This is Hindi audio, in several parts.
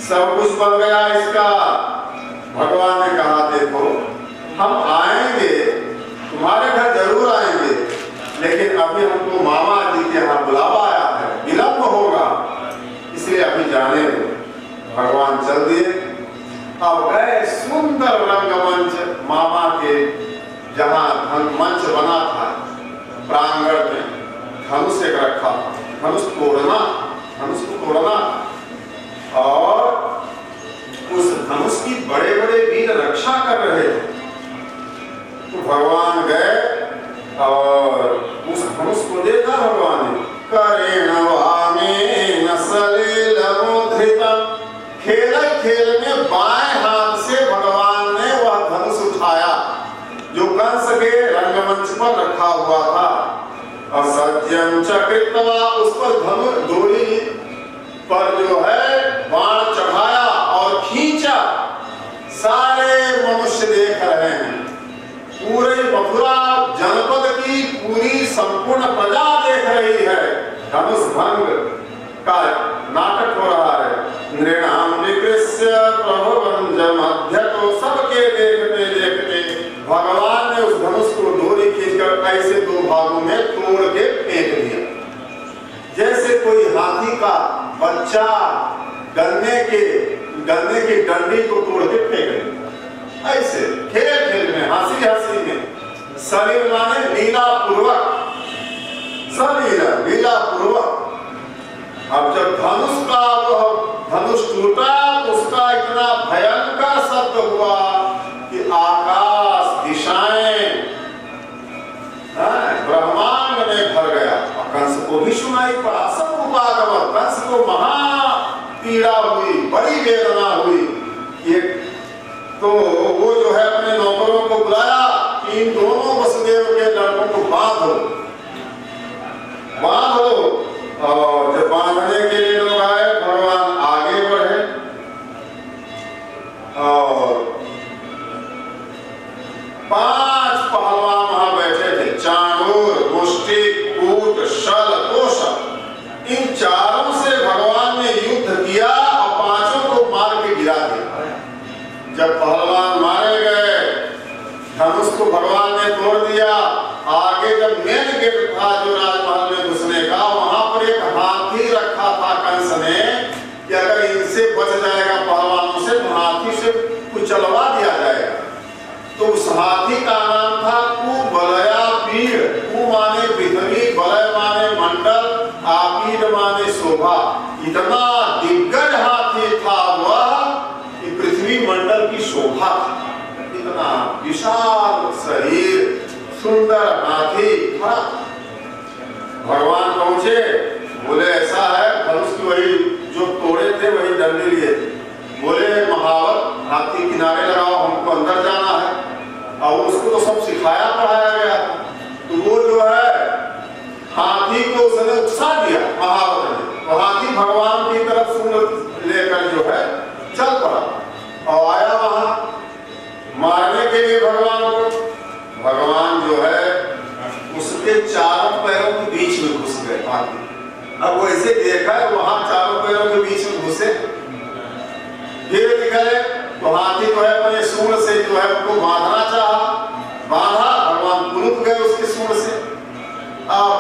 सब कुछ बन गया इसका। भगवान ने कहा देखो हम आएंगे, तुम्हारे घर जरूर आएंगे, लेकिन अभी हमको मामा जी के यहाँ बुलावा आया है, विलंब होगा, इसलिए अभी जाने दो। भगवान चल दिए। अब गए सुंदर रंगमंच मामा के, जहाँ मंच बना था प्रांगण में, धनुष एक रखा था, धनुष को तोड़ना, और उस धनुष की बड़े बड़े वीर रक्षा कर रहे थे। तो भगवान गए और उस धनुष को देखा भगवान ने, करेण वामेन सलिलमुद्रितम, खेल में बाएं हाथ से भगवान ने वह धनुष उठाया जो कंस के रंगमंच पर रखा हुआ था, और सत्यम चक्रित्वा, उस पर धनुष डोरी पर जो है बाण चढ़ाया और खींचा। सारे मनुष्य देख रहे हैं, पूरे मथुरा जनपद की पूरी संपूर्ण प्रजा देख रही है, धनुष भंग का नाटक हो रहा है। नृणाम विकृष्य प्रभवंजमध्यतो, सबके देखते देखते भगवान ने उस धनुष को डोरी खींचकर ऐसे दो भागों में तोड़ के फेंक दिया, जैसे कोई हाथी का बच्चा गन्ने की डंडी को तोड़ के फेंक दिया। ऐसे खेल में, हंसी में, शरीर माने लीला पूर्वक। अब जब धनुष टूटा तो उसका इतना भयंकर शब्द हुआ कि आकाश, दिशाएं, ब्रह्मांड में भर गया। और कंस को भी सुनाई पड़ा, सब उपागमन, कंस को महा पीड़ा हुई, बड़ी वेदना हुई। तो वो जो है अपने नौकरों को बुलाया कि इन दोनों वसुदेव के लड़कों को बांधो, और जब बांधने के लिए लोग आए, भगवान आगे बढ़े और 5 पहलवान वहां बैठे थे, चाणूर, मुष्टिक, कूट, शल, तोषक, इन चारों से भगवान ने युद्ध किया और 5 को मार के गिरा दिया। जब पहलवान मारे गए, धनुष को भगवान ने तोड़ दिया। आगे जब मेन गेट था जो राजमहल में घुसने का, वहां पर एक हाथी रखा था कंस ने कि अगर इनसे बच जाएगा पहलवानों से, तो हाथी से कुछ चलवा दिया जाएगा। तो उस हाथी का नाम था कुबलया पीड़। कु माने पृथ्वी, बलय माने मंडल, आपीड़ माने शोभा। इतना दिग्गज हाथी था वह कि पृथ्वी मंडल की शोभा थी। इतना विशाल शरीर, सुंदर हाथी था। भगवान पहुंचे, बोले ऐसा है, धनुष की वही जो तोड़े थे वही डंडी लिए थे। बोले महावत, हाथी किनारे लगाओ, हमको अंदर जाना है। और उसको तो सब सिखाया पढ़ाया गया। तो वो जो है हाथी को उसने उकसा दिया महावत ने, तो हाथी भगवान की तरफ सूंड लेकर जो है चल पड़ा और आया वहां मारने के लिए भगवान को। भगवान जो है उसके चारों पैरों के बीच में घुस गए हाथी। अब वो ऐसे देखा है, वहां चारों पैरों के बीच में घुसे, फिर निकले तो हाथी को है अपने सूंड से जो है उनको बांधना चाहा, बांधा, भगवान पुलुक गए उसके सूंड से। अब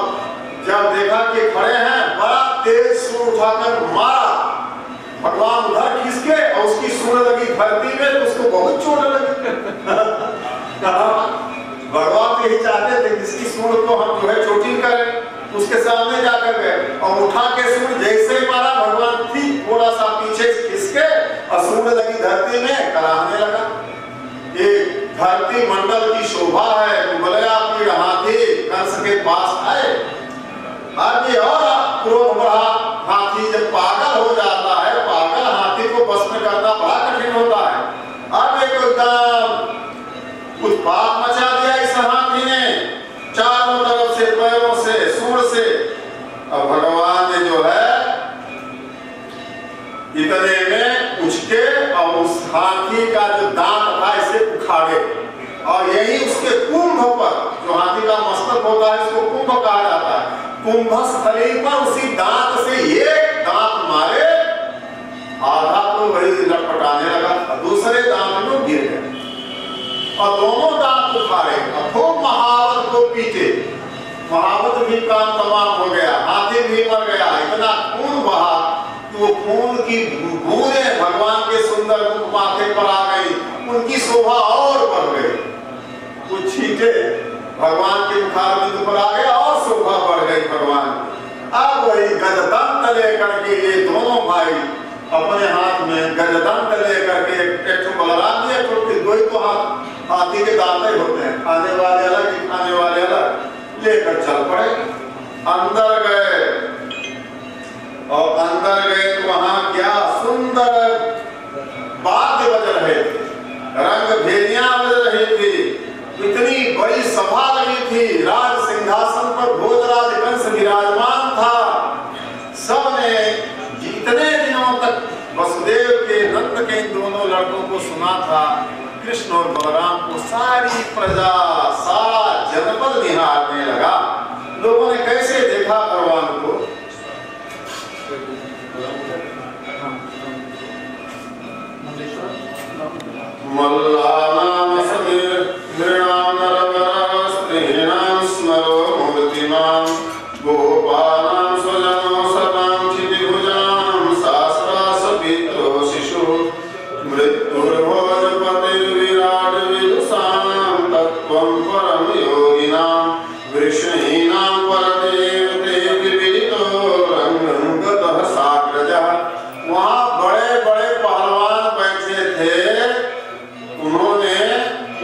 जब देखा कि खड़े हैं, बड़ा तेज सूंड उठाकर मारा, भगवान उधर खिसके और उसकी सूंड लगी धरती में, तो उसको बहुत चोट लगी। भगवान तो यही चाहते थे किसकी सूंड को हम जो है चोटिल करें, उसके सामने जाकर गए और उठा के सूंड जैसे मारा, भगवान ठीक थोड़ा सा पीछे खिसके और सूंड लगी धरती में, कराहने लगा। ये धरती मंडल की शोभा है। बलया पीड़ हाथी कंस के पास आए। आगे और क्रोध बढ़ा। हाथी जब पागल हो जाता है, पागल हाथी को बस में करना बड़ा कठिन होता है। अब एकदम उत्पात मचा दिया इस हाथी ने, चारों तरफ से, पैरों से, सूंड से। अब भगवान ने जो है इतने में उछके और उस हाथी का जो दांत था इसे उखाड़े, और यही उसके कुंभ पर, जो हाथी का मस्तक होता है इसको कुंभ कहा जाता है, कुंभस्थली पर उसी दांत से एक दांत मारे, आधा तो वही भी काम तमाम हो गया, हाथी भी मर गया, इतना खून बहा कि वो खून की बूंदें भगवान के सुंदर मुख माथे पर आ गई, उनकी शोभा और बढ़ गई। कुछ छींटे भगवान के मुखारबिंद पर आ गया और शोभा बढ़ गई भगवान। अब वही गजदंत लेकर के ये दोनों भाई अपने हाथ में गजदंत लेकर के एक बलराम जी, एक दो ही तो हाथी के दांत होते हैं, खाने वाले अलग, खाने वाले अलग, लेकर चल पड़े। अंदर गए और अंदर गए तो वहां क्या सुंदर वाद्य बज रहे थे, रंग भेदियां बज रही थी, इतनी बड़ी सभा लगी थी, राज सिंहासन पर भोजराज कंस विराजमान था। सबने जितने दिनों तक वसुदेव के नंद के इन दोनों लड़कों को सुना था, कृष्ण और बलराम को सारी प्रजा, सारा जनपद निहारने लगा। लोगों ने कैसे देखा भगवान को, मल्लानाम समीर नृणाम नरवरा स्त्रीणाम स्मरो मूर्तिमाम गोपानाम स्वजनो सताम क्षितिभुजाम सहस्रास पितरो शिशु मृत्युर्भोजपतिर्विराट विदुषाम तत्त्वं परम योगिनाम वृष्णीनां परदेवते विविदितो रंगं गतः साग्रजः। वहाँ बड़े बड़े पहलवान बैठे थे, उन्होंने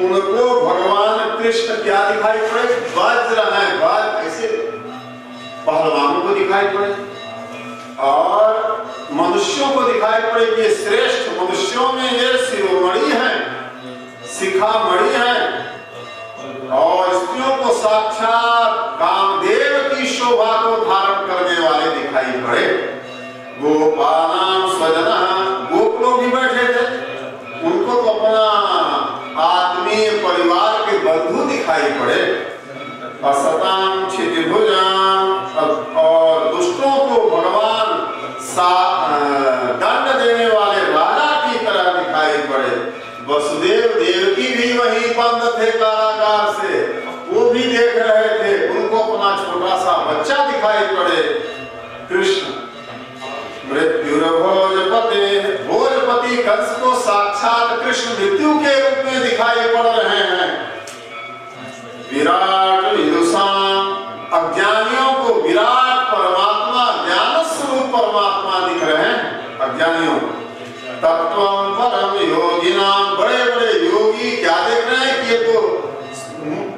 उनको भगवान कृष्ण क्या दिखाई पड़े, वज्र है, वज्र ऐसे पहलवानों को दिखाई पड़े और मनुष्यों को दिखाई पड़े कि श्रेष्ठ मनुष्यों में ये शिरोमणि है, शिखामणि है, और स्त्रियों को साक्षात कामदेव की शोभा को धारण करने वाले दिखाई पड़े। गोपानाम स्वजना, गोप लोग भी बैठे थे, उनको तो अपना आत्मीय परिवार के बंधु दिखाई पड़े। असताम क्षितिभुजाम, और दुष्टों को भगवान दंड देने वाले राजा की तरह दिखाई पड़े। वसुदेव देवकी भी वहीं बंद थे कारागार से, वो भी देख रहे थे, उनको अपना छोटा सा बच्चा दिखाई पड़े। कृष्ण मृत्युर्भोजपते, भोजपति कंस को साक्षात कृष्ण मृत्यु के रूप में दिखाई पड़ रहे हैं। विराट विदुषाम, अज्ञानियों को विराट परमात्मा, ज्ञान स्वरूप परमात्मा दिख रहे हैं अज्ञानियों को। तत्त्वं परम योगिनाम, बड़े बड़े योगी क्या देख रहे हैं कि ये तो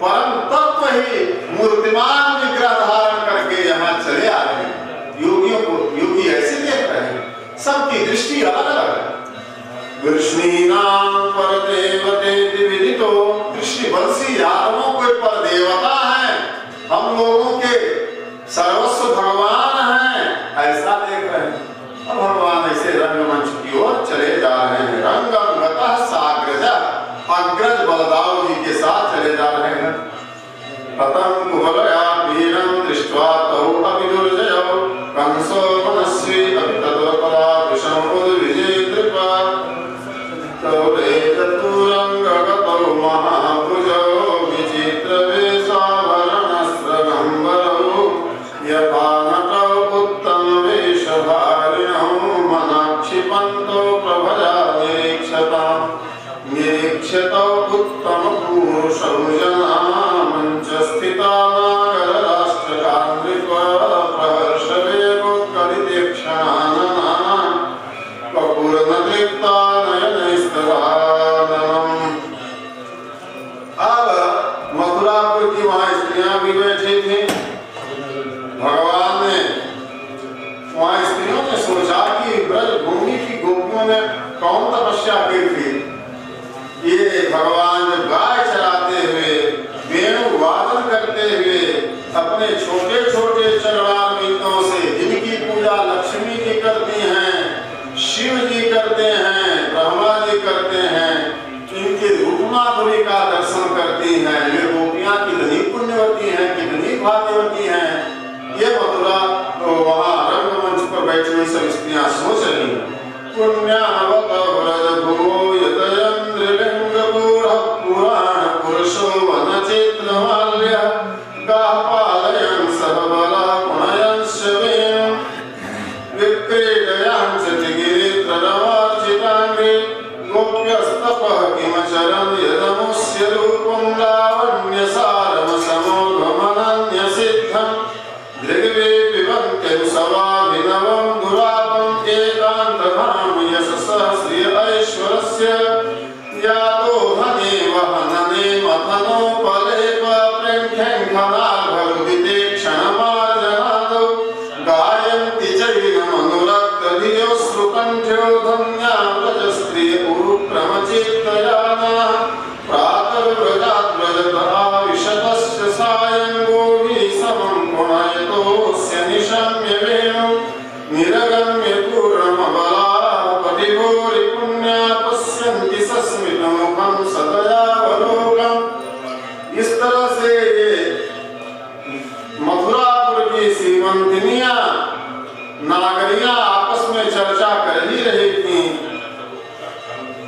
परम तत्व ही मूर्तिमान विग्रह धारण करके यहाँ चले आ रहे हैं। योगियों को योगी ऐसे देख रहे हैं, सबकी दृष्टि अलग अलग है। कृष्णीनाम परदेवते विदितो, कृष्ण वंशी यादवों को पर देवता है, हम लोगों के सर्वस्व भगवान हैं, ऐसा देख रहे हैं। अब भगवान ऐसे रंगमंच की ओर चले जा रहे हैं। रंगम गतः साग्रजः, अग्रज बलदाव जी के साथ चले जा रहे हैं। ततं कुवलया वीरं दृष्ट्वा तौ अपि दुर्जयौ कंसो मनस्वी अपि तद्वपराधुषं उद्विजेतृपा तौ चतुरङ्गगतौ महाभुजौ विचित्रवेशाभरणस्रगम्बरौ यथा नटौ उत्तमवेशधारिणौ मनाक्षिपन्तौ प्रभया निरीक्षतौ उत्तमपूरुषौ जना मंचस्थिता नागरराष्ट्रकान्त्रिका प्रहर्षवेगोत्कलितेक्षणानना कपूर्णदृक्ता नयनैस्तदाननम्। अब मथुरापुर की वहां स्त्रियां भी बैठी थी। भगवान ने वहां स्त्रियों ने सोचा कि ब्रज भूमि की गोपियों ने कौन तपस्या की थी। ये भगवान गाय चराते हुए, वेणु वादन करते हुए, अपने छोटे छोटे चरणारविंदों से जिनकी पूजा लक्ष्मी जी करती हैं, शिव जी करते हैं, ब्रह्मा जी करते हैं, इनके रूप माधुरी का दर्शन करती हैं। ये गोपियां कितनी पुण्यवती हैं, कितनी भाग्यवती हैं। ये मथुरा तो वहाँ रंगमंच पर बैठी हुई सब स्त्रियां सोच रही हैं। पुण्यावत व्रज भुवो यतयन्द्रलिंगपूरः पुराण पुरुषो वनचित्रमाल्यः गाः पालयन् सह विक्रीडयां च गिरित्ररमार्चिताङ्गे गोप्यस्तपः किमचरन् यदमुस्य रूपं लावण्यसारमसमोघमनन्यसिद्धम् दृग्वे पिबन्त्यनुसवाभिनवं दुरापम् एकान्तधाम यशसः श्रिय ऐश्वरस्य यातो हने वहनने मथनोपलेपप्रेङ्ख्यङ्खनार्भरुदिते क्षणमार्जनादौ गायन्ति चैनमनुरक्तधियो श्रुकण्ठ्यो धन्या व्रजस्त्रिय उरुक्रमचित्तयानाः प्रातर्व्रजाद्व्रजतः विशतस्य सायं गोभिः समं पुनयतोऽस्य निशम्य वेणुं निरगम्य पूर्णमबलाः पतिभोरिपुण्या पश्यन्ति सस्मितमुखं सदयावलोकम्। इस तरह से मथुरापुर की सीमंतिनियां नागरियां आपस में चर्चा कर ही रही थी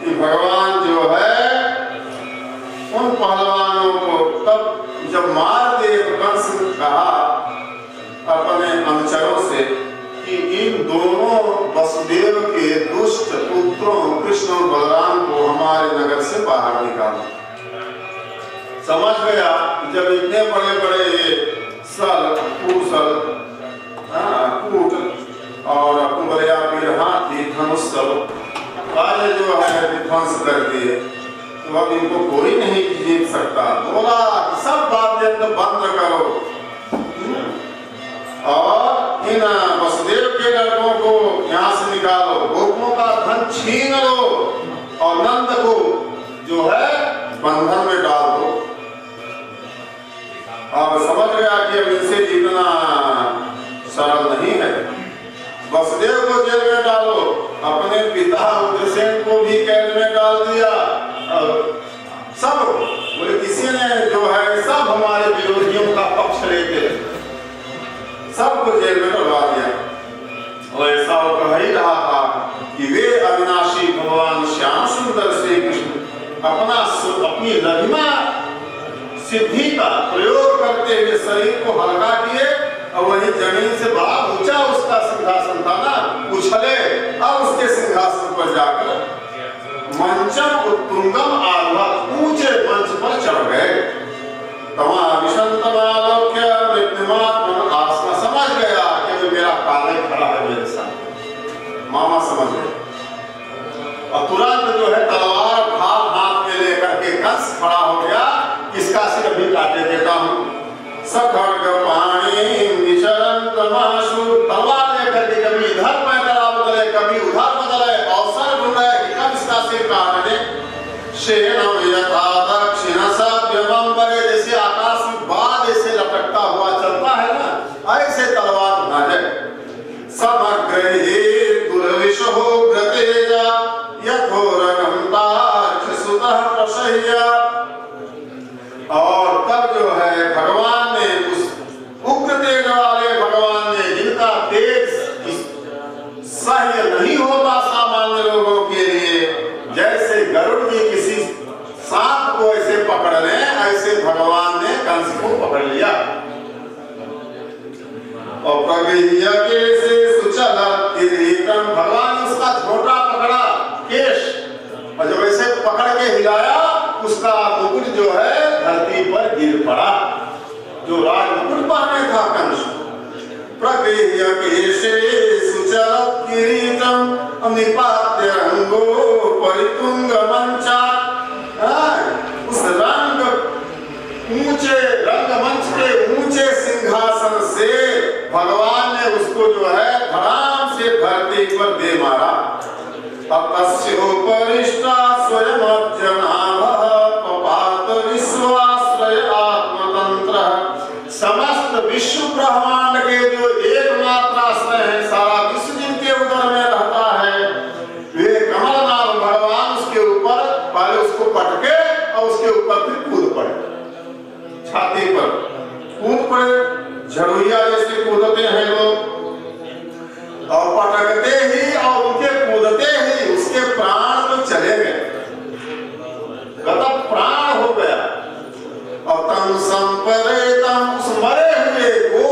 कि भगवान जो है उन पहलवानों को तब जब मार दे तो कंस ने कहा अपने अनुचरों से कि इन दोनों वसुदेव के दुष्ट पुत्रों कृष्ण और बलराम को हमारे नगर से बाहर निकालो। समझ गया जब इतने बड़े बड़े ये सल कुशल कूट और कुंभरिया वीर हाथी धनुष सब कार्य जो है विध्वंस कर दिए तो अब इनको कोई नहीं जीत सकता। बोला सब वाद्य बंद करो और इन वसुदेव के लड़कों को यहाँ से निकालो, गोपों का धन छीन लो और नंद को जो है बंधन में डाल दो। अब समझ गया कि अब इनसे जीतना सरल नहीं है। वसुदेव को जेल में डालो, अपने पिता उग्रसेन को भी कैद में डाल दिया और सब बोले किसी ने जो है सब हमारे विरोधियों का पक्ष लेते सबको जेल में डलवा दिया। और ऐसा वो कह ही रहा था कि वे अविनाशी भगवान श्याम सुंदर श्री कृष्ण अपनी लघिमा सिद्धि का प्रयोग करते हुए शरीर को हल्का किए और वही जमीन से बड़ा ऊंचा उसका सिंहासन था ना, उछले और उसके सिंहासन पर जाकर मंचम उत्तुंगम आरूढ़ ऊंचे मंच पर चढ़ गए। आसमा समझ गया कि मेरा काले खड़ा है मेरे साथ, मामा समझ गए और तुरंत जो है तलवार हाथ में लेकर के कंस खड़ा हो गया, इसका सिर भी काटे देता हूँ। सखड्ग पाणी विचरन तमाशु, तलवार लेकर के कभी इधर पैदरा बदले कभी उधर बदले, अवसर ढूंढे कि कब इसका सिर काट दे। शेनम यथा दक्षिण सभ्यमंबरे, जैसे आकाश में बादल ऐसे लटकता हुआ चलता है ना, ऐसे तलवार उठा जाए। समग्र ही दुर्विशो ग्रतेजा यथोरगम तार्क्ष्यसुतः प्रसह्य। और तब जो है भगवान ने उस उग्र तेज वाले भगवान ने जिनका तेज सह्य नहीं होता सामान्य लोगों के लिए, जैसे गरुड़ जी किसी सांप को ऐसे पकड़ लें, ऐसे भगवान ने कंस को पकड़ लिया और प्रगह्य केशे सुचलत् किरीटं, भगवान उसका झोटा पकड़ा केश और जब ऐसे पकड़ के हिलाया उसका मुकुट जो है धरती पर गिर पड़ा, जो राज मुकुट पहने था कंस। प्रगह्य केशे सुचलत् किरीटं निपात्य रंगो परितुंग मंचा, उस रंग ऊंचे रंगमंच के ऊंचे सिंहासन से भगवान ने उसको जो है धड़ाम से धरती पर दे मारा। तस्योपरिष्टा स्वयं जनाभः पपात विश्वाश्रय आत्मतंत्र, समस्त विश्व ब्रह्मांड के जो एकमात्र आश्रय है, सारा विश्व जिनके उदर में रहता है, वे कमलनाथ भगवान उसके ऊपर पहले उसको पटके और उसके ऊपर फिर कूद पड़े, छाती पर कूद पड़े, झड़ुइया जैसे कूदते हैं लोग, और पटकते ही और उनके कूदते ही उसके प्राण तो चले गए, गतः प्राण हो गया। और तम संपरेतम, उस मरे हुए को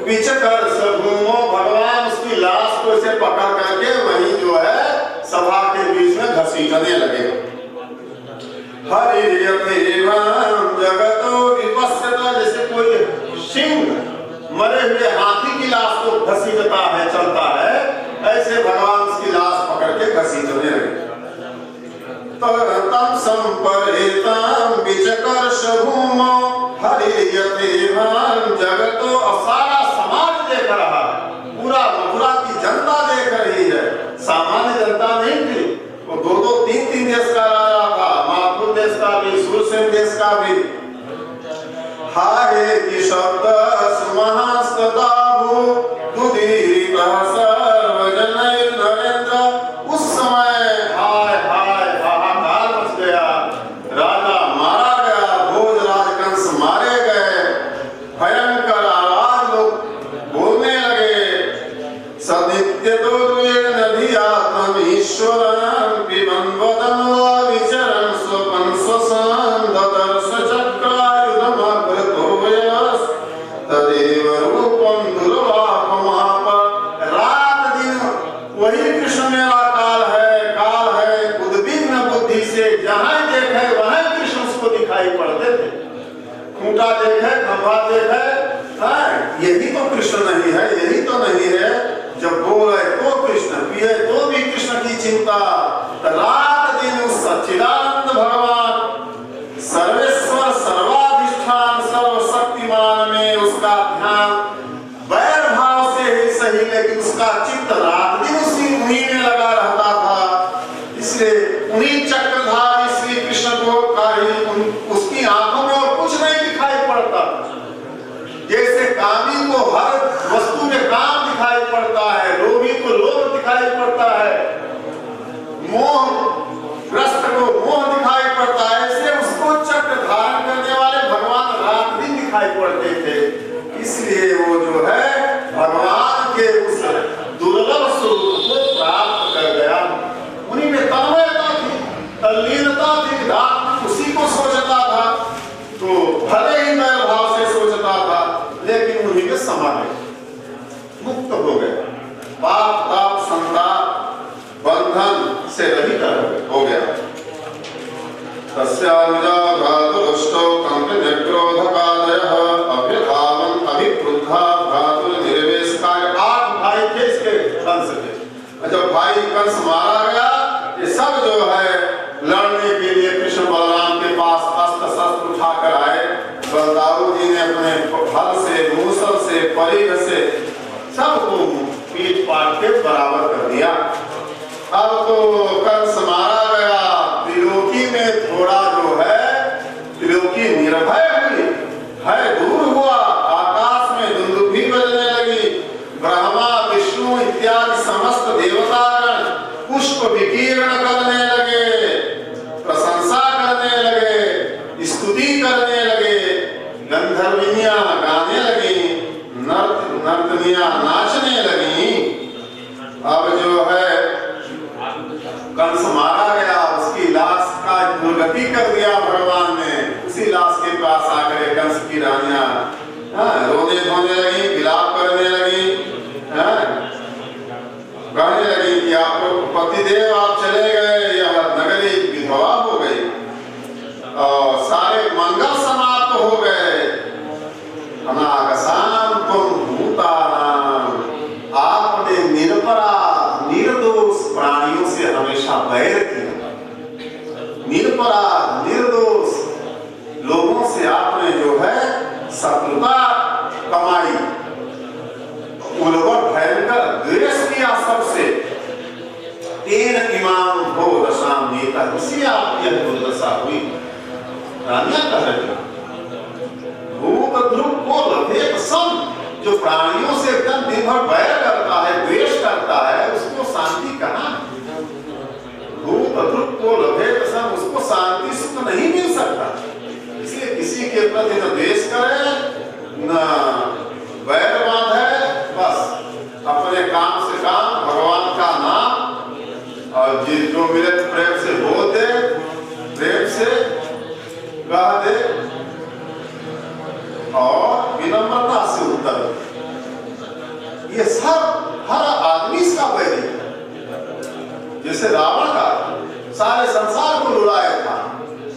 बिचकर सभूमो, भगवान उसकी लाश को से पकड़ करके वहीं जो है सभा के बीच में घसीटने लगे। जगतो विपश्यता, जैसे कोई सिंह मरे हुए हाथी की लाश को घसीटता है, चलता है, ऐसे भगवान उसकी लाश पकड़ के घसीटने लगे। तम संपरेताम विचकर्ष भूमो हरियतेवान जगतो, सारा समाज देख रहा है, पूरा मथुरा की जनता देख रही है, सामान्य जनता नहीं थी। वो 2-2, 3-3 देश का राजा था, माथुर देश का भी, सुरसेन देश का भी। हाय कि शब्द महास्तदाहु दुदीर्घ सर्वजनैः नरेंद्र, उस समय हाय हाय हाहाकार मच गया, राजा मारा गया, भोजराज कंस मारे गए, भयंकर आवाज लोग बोलने लगे। सदित्य नधियात्म ईश्वरं पिबन् वदन् विचरन् स्वपन् स्वसन् ददर्श चक्रायुधमग्रतो वयस् तदेव रूपं दुर्वापमाप। रात दिन वही कृष्ण मेरा काल है, उद्विग्न बुद्धि से जहाँ देखे वहाँ कृष्ण उसको दिखाई पड़ते थे। खूंटा देखे, खंभा देखे, यही तो कृष्ण नहीं है, यही तो नहीं है। जब बोले तो कृष्ण, पिए तो भी कृष्ण की चिंता। रात दिन उस सच्चिदानंद भगवान सर्वेश्वर सर्वाधिष्ठान सर्वशक्तिमान में उसका ध्यान वैर भाव से ही सही, लेकिन उसका चित्त रात दिन उन्हीं में लगा रहता था। इसलिए उन्हीं चक्रधारी श्री कृष्ण को उसकी आंखों में और कुछ नहीं दिखाई पड़ता। जैसे कामी को हर वस्तु में काम दिखाई पड़ता है, लोभी को लोभ दिखाई पड़ता है, मोह ग्रस्त को मोह दिखाई पड़ता है, ऐसे उसको चक्र धारण करने वाले भगवान रात दिन दिखाई पड़ते थे। इसलिए वो जो है भगवान के उस दुर्लभ स्वरूप को प्राप्त कर गया। उन्हीं में तन्मयता थी, तल्लीनता थी, उसी को सोचता था, तो भले ही मैं भाव से सोचता था, लेकिन उन्हीं में समा गए, मुक्त हो गए, पाप ताप संताप बंधन से रहित हो गया। तस्यानुजा भ्रातुरुष्टौ कंपिनिक्रोधकादयः अभ्युधावन् अभिक्रुद्धा भ्रातुर्निर्वेशकाय। 8 भाई थे इसके कंस के। जब भाई कंस मारा गया, ये सब जो है लड़ने के लिए कृष्ण बलराम के पास अस्त्र शस्त्र उठाकर आए। बलदाऊ जी ने अपने हल से, मूसल से, परिघ से सबको पीट पाट के बराबर कर दिया। अब तो कंस मारा गया, त्रिलोकी में थोड़ा जो है त्रिलोकी निर्भय हुई, भय दूर हुआ, आकाश में दुंदुभी बजने लगी, ब्रह्मा विष्णु इत्यादि समस्त देवतागण पुष्प विकीर्ण करने लगे, प्रशंसा करने लगे, स्तुति करने लगे, गंधर्विनियां गाने लगी, नर्तनियां नाचने लगी। अब जो है कंस मारा गया, उसकी लाश का दुर्गति कर दिया भगवान ने। उसी लाश के पास आकर कंस की रानियां रोने धोने लगी, विलाप करने लगी, कहने लगी कि आपको पतिदेव आप चले गए, यह नगरी विधवा हो गई और सारे मंगल समाप्त हो गए। अनागसाम तुम भूतानाम, आपने निरपराध निर्दोष प्राणियों से हमेशा बैर किया, निरपराध निर्दोष लोगों से आपने जो है शत्रुता कमाई, उन पर भयंकर द्वेष किया सबसे। तेन इमाम हो दशाम नेता, इसी आप यह दुर्दशा हुई। रानियां कह रही भूत ध्रुव को लभेत सम, जो प्राणियों से एकदम दिन भर बैर करता है, द्वेष करता है, उसको शांति कहाँ? भूत ध्रुव को लभेत सम, उसको शांति सुख नहीं मिल सकता। इसलिए किसी के प्रति न द्वेष करे, न बैर बांधे, बस अपने काम से काम, भगवान का नाम, और जो मिले प्रेम से बोल दे, प्रेम से गा दे और विनम्रता से उत्तर। ये सब हर आदमी इसका जैसे रावण का सारे संसार को लुटाया था।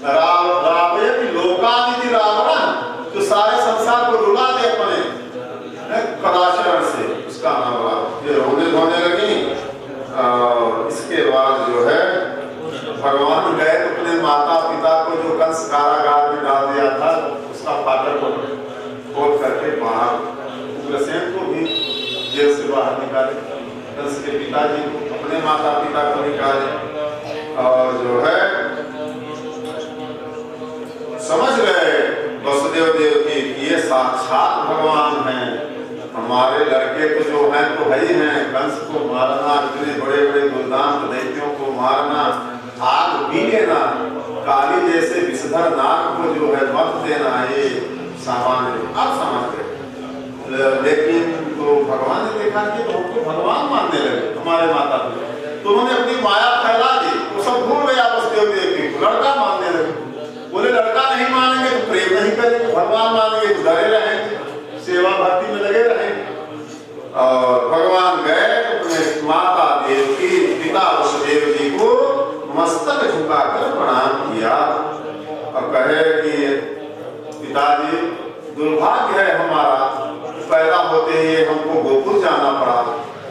रावयति लोकादिति रावण, जो सारे संसार को लुटा दे अपने पराशरण से, उसका नाम रावण। ये रोने धोने लगी। इसके बाद जो है भगवान गए अपने माता पिता को, जो कंस कारागार में डाल दिया था, उसका फाटक को खोल करके बाहर, उग्रसेन को भी जेल से बाहर निकाले, कंस के पिताजी को, अपने माता पिता को निकाले। और जो है समझ गए वसुदेव देव की ये साक्षात भगवान हैं। हमारे लड़के तो जो हैं तो है ही हैं, कंस को मारना, इतने बड़े बड़े दुर्दांत दैत्यों को मारना, आग पी लेना, काली जैसे विषधर नाग को जो है मत देना, ये सामान्य आप समझ गए। लेकिन तो भगवान ने देखा कि तो हमको भगवान मानने लगे हमारे माता पिता, तो उन्होंने अपनी माया फैला दी, वो सब भूल गए आपस देव देवी को, लड़का मानने लगे। बोले लड़का नहीं मानेंगे तो प्रेम नहीं करेंगे, भगवान मानेंगे तो डरे रहेंगे, सेवा भक्ति में लगे रहेंगे। और भगवान गए अपने माता देव की, पिता वसुदेव जी को मस्तक झुकाकर प्रणाम किया और कहे कि पिताजी दुर्भाग्य है हमारा, पैदा होते ही हमको गोकुल जाना पड़ा।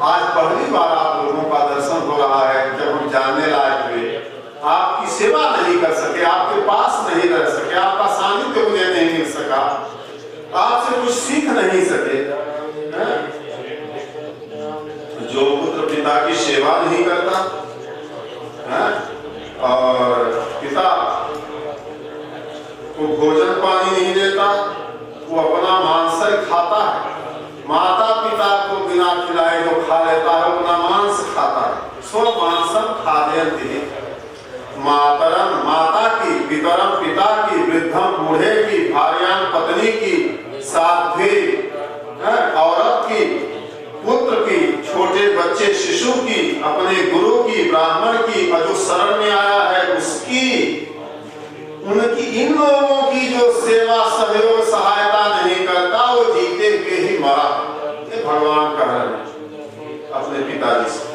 आज पहली बार आप लोगों का दर्शन हो रहा है, जब हम जानने लायक हुए, आपकी सेवा नहीं कर सके, आपके पास नहीं रह सके, आपका सानिध्य मुझे नहीं मिल सका, आपसे कुछ सीख नहीं सके। जो पुत्र पिता की सेवा नहीं करता और पिता को भोजन पानी नहीं देता, वो अपना मांस खाता है, माता पिता को बिना खिलाए जो खा लेता है अपना मांस खाता है। स्व मांसम खादयन्ति, मातरम माता की, पितरम पिता की, वृद्धम बूढ़े की, भार्यान पत्नी की, साध्वी औरत की, पुत्र की, छोटे बच्चे शिशु की, अपने गुरु की, ब्राह्मण की, और जो शरण में आया है उसकी, उनकी, इन लोगों की जो सेवा सहयोग सहायता नहीं करता, वो जीते हुए ही मरा। ये भगवान कह रहे हैं अपने पिताजी से।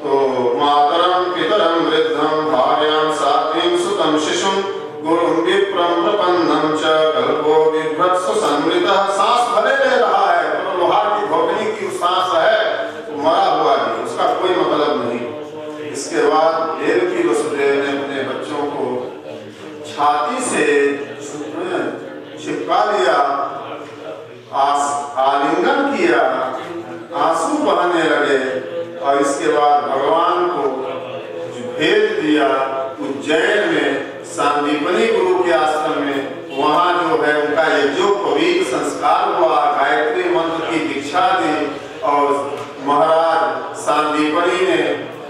तो मातरम पितरम वृद्धम भार्यां सात्वीं सुतं शिशुं गुरुं विप्रं प्रपन्नं च कल्पो बिभ्रत्सु संवृतः। सांस भले ले रहा है, तो लोहार की धोखनी की सांस है, तो मरा हुआ है, उसका कोई मतलब नहीं। इसके बाद देवकी वसुदेव ने अपने बच्चों को छाती से चिपका लिया, आलिंगन किया, आंसू बहने लगे और इसके बाद भगवान को भेज दिया उज्जैन में सांदीपनी गुरु के आश्रम में। वहाँ जो है उनका यज्ञोपवीत संस्कार हुआ, गायत्री मंत्र की दीक्षा दी और महाराज सांदीपनी ने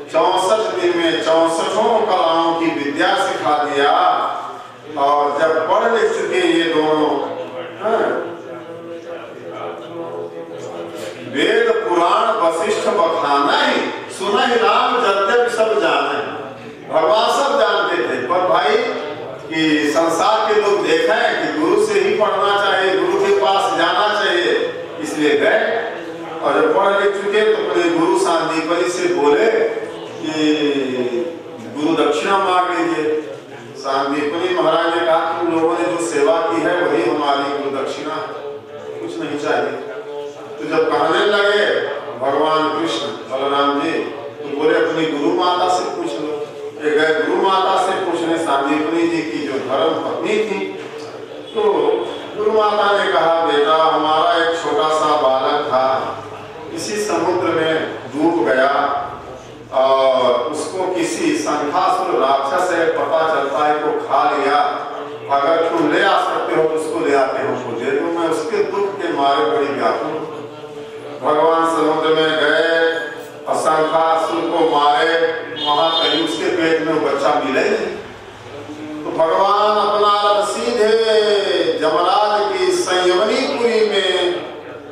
64 दिन में 64 कलाओं की विद्या सिखा दिया। और जब पढ़ लिख चुके ये दोनों, वेद पुराण वशिष्ठ बखाना ही सुना ही राम जद्यपि सब जाने, भगवान सब जानते थे, पर भाई कि संसार के लोग देखें कि गुरु से ही पढ़ना चाहिए, गुरु के पास जाना चाहिए, इसलिए गए। और जब पढ़ लिख चुके तो अपने गुरु सांदीपनी से बोले कि गुरु दक्षिणा मांग लीजिए। सांदीपनी महाराज ने कहा तुम लोगों ने जो सेवा की है वही हमारी गुरु दक्षिणा, कुछ नहीं चाहिए। तो जब कहने लगे भगवान कृष्ण बलराम जी, तो बोले अपनी गुरु माता से पूछ लो। ये गए गुरु माता से पूछने, सांदीपनी जी की जो धर्म पत्नी थी। तो गुरु माता ने कहा बेटा हमारा एक छोटा सा बालक था, इसी समुद्र में डूब गया और उसको किसी शंखासुर राक्षस से पता चलता है को खा लिया, अगर तुम ले आ सकते हो तो उसको ले आते हो, मुझे दे दो, मैं उसके दुख के मारे बड़ी व्याकुल। भगवान समुद्र में गए, शंखासुर को मारे, वहां कहीं उसके पेट में बच्चा मिले नहीं। तो भगवान अपना रथ सीधे यमराज की संयमनीपुरी में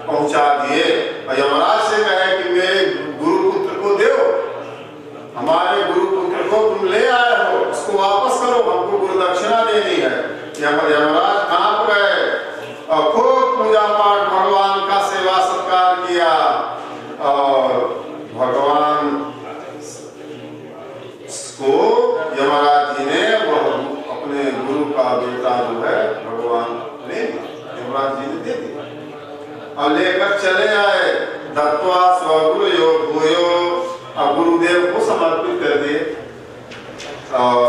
पहुंचा दिए और यमराज से कहे कि मेरे गुरु पुत्र को दो, हमारे गुरु पुत्र को तुम ले आए हो, उसको वापस करो, हमको गुरु दक्षिणा देनी है। यमराज कांप गए और खूब पूजा पाठ भगवान का सेवा सत्कार किया और भगवान गुरुदेव को समर्पित कर दिए। और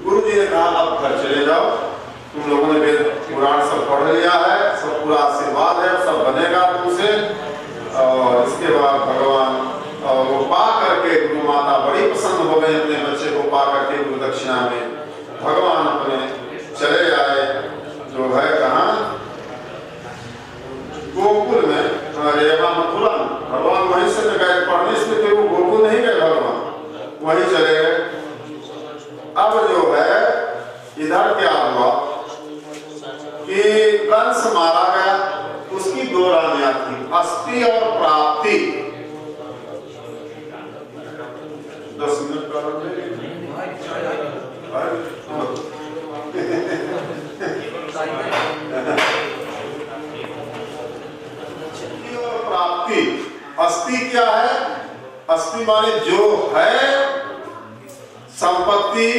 गुरु जी ने कहा अब घर चले जाओ, तुम लोगों ने वेद पुराण सब पढ़ लिया है, सब पूरा आशीर्वाद है, सब बनेगा तुमसे। और इसके बाद भगवान और वो पा करके गुरु माता बड़ी प्रसन्न हो गई, अपने बच्चे को पा करके गुरु दक्षिणा में भगवान अपने चले आए, जो है कहाँ गोकुल में, यहाँ मथुरा में। भगवान वहीं से गए पढ़ने, इसलिए फिर वो गोकुल नहीं गए, भगवान वहीं चले गए। अब जो है इधर क्या हुआ कि कंस मारा गया, उसकी दो रानियां थी, अस्ति और प्राप्ति। 10 मिनट का प्राप्ति। अस्ति क्या है? अस्ति माने जो है संपत्ति,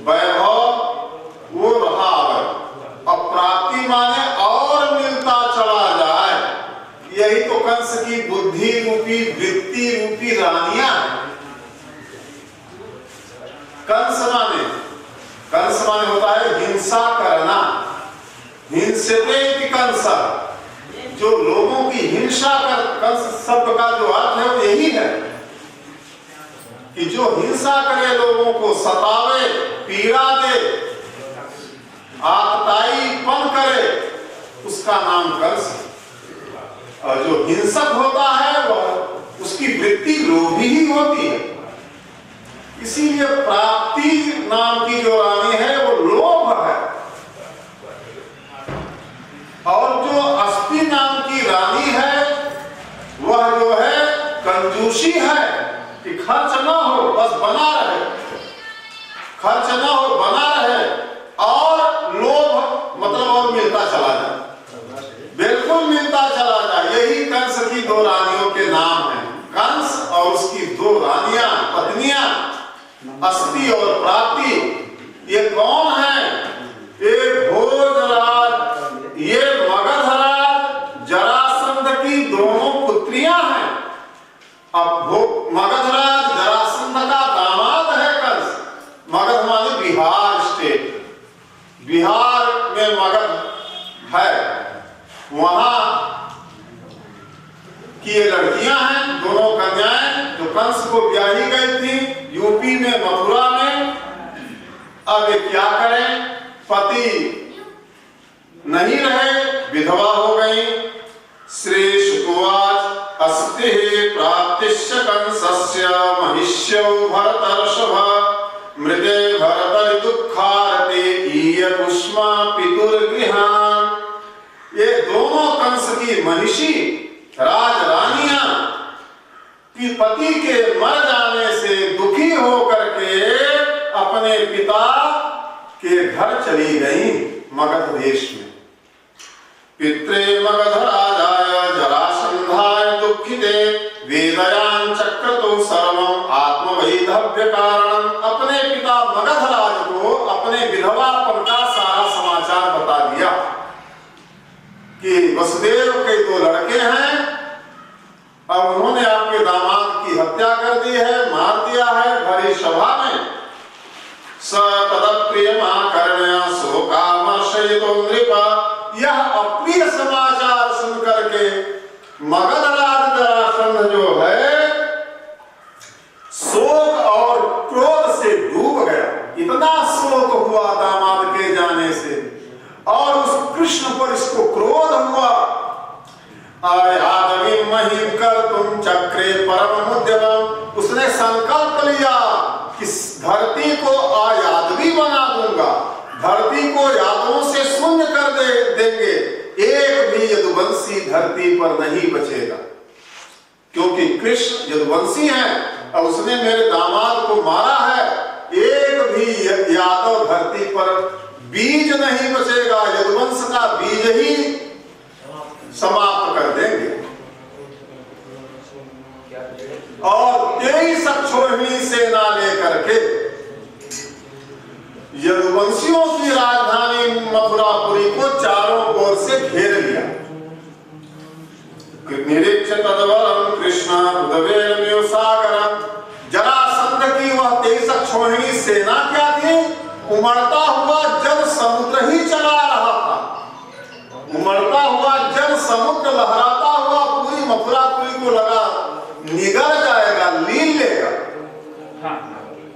वैभव, वो रहा है। और प्राप्ति माने और मिलता चला जाए। यही तो कंस की बुद्धि रूपी, वृत्ति रूपी रानियां हैं। कंस माने होता है हिंसा करना, हिंसते इति कंस, जो लोगों की हिंसा कर। कंस शब्द का जो अर्थ है वो यही है कि जो हिंसा करे, लोगों को सतावे, पीड़ा दे, आतताईपन करे, उसका नाम कंस। और जो हिंसक होता है वह उसकी वृत्ति लोभी ही होती है। इसीलिए प्राप्ति नाम की जो रानी है वो लोभ है। और जो अस्ति नाम की रानी है वह जो है कंजूसी है, कि खर्च ना हो, बस बना रहे, खर्च ना हो, बना रहे, और लोभ मतलब और मिलता चला जाए, बिल्कुल मिलता चला जाए। यही कंस की दो रानियों के नाम हैं। कंस और उसकी दो रानियां, पत्नियां, अस्ति और प्राप्ति। ये कौन है? ये भोजराज, ये मगधराज जरासंध की दोनों पुत्रियां हैं। अब मगधराज जरासंध का दामाद है कंस। मगध माने बिहार स्टेट, बिहार में मगध है, वहां की ये लड़कियां हैं, दोनों कन्याएं जो कंस को ब्याही गई थी यूपी में, मथुरा में। अब ये क्या करें? पति नहीं रहे, विधवा हो गई। श्री शुकुवाच अस्ति प्राप्तिश्च कंसस्य महिष्यौ भरतर्षभ मृते भरतरि दुःखारते ईय कुष्मा पितुर्गृहान्। ये दोनों कंस की महिषी राज रानियां कि पति के मर जाने से दुखी होकर के अपने पिता के घर चली गई मगध देश में। पित्रे मगधराजाय जरासंधाय दुःखिते वेदयां चक्रतु सर्वं आत्मवैधव्य कारणं। अपने पिता मगधराज को अपने विधवापन का सारा समाचार बता दिया कि वसुदेव के दो लड़के हैं, अब उन्होंने आपके दामाद की हत्या कर दी है, मार दिया है भरी सभा में। स तदप्रियमाकर्ण्य शोकामर्शयितो नृप। यह अप्रिय समाचार सुन करके मगधराज जरासंध जो है शोक और क्रोध से डूब गया। इतना शोक हुआ दामाद के जाने से, और उस कृष्ण पर इसको क्रोध हुआ। आयादवी महिम कर तुम चक्रे परम उद्यमम। उसने संकल्प लिया कि धरती को आयादवी बना दूंगा, धरती को यादवों से शून्य कर देंगे, एक भी यदुवंशी धरती पर नहीं बचेगा। क्योंकि कृष्ण यदुवंशी है और उसने मेरे दामाद को मारा है, एक भी यादव धरती पर बीज नहीं बचेगा, यदुवंश का बीज ही समाप्त कर देंगे। और 23 अक्षोहिणी सेना लेकर के यदुवंशियों की राजधानी मथुरापुरी को चारों ओर से घेर लिया। निरीक्ष तद्वरं कृष्ण समुद्रवेलमिव सागरम। जरासंध की वह 23 अक्षौहिणी सेना क्या थी? उमड़ता हुआ जल समुद्र ही चला रहा था। उमड़ता हुआ जल समुद्र लहराता हुआ पूरी मथुरापुरी को लगा निगल जाएगा, लीन लेगा।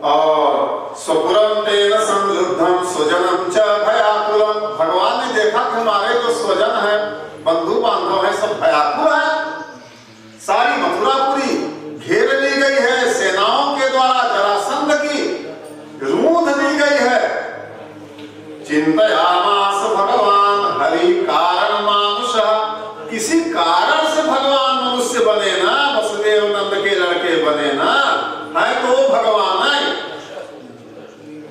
और स्वपुरम तेन संयुद्धम स्वजनम च भयाकुलम। भगवान ने देखा कि हमारे जो स्वजन है, बंधु बांधव है, सब भयाकुल है। सारी मथुरापुरी घेर ली गई है सेनाओं के द्वारा, जरासंध की रूंध दी गई है। चिंतयामास भगवान हरि कारण मानुषः। किसी कारण से भगवान मनुष्य बने ना, वसुदेव नंद के लड़के बने ना, है तो भगवान है।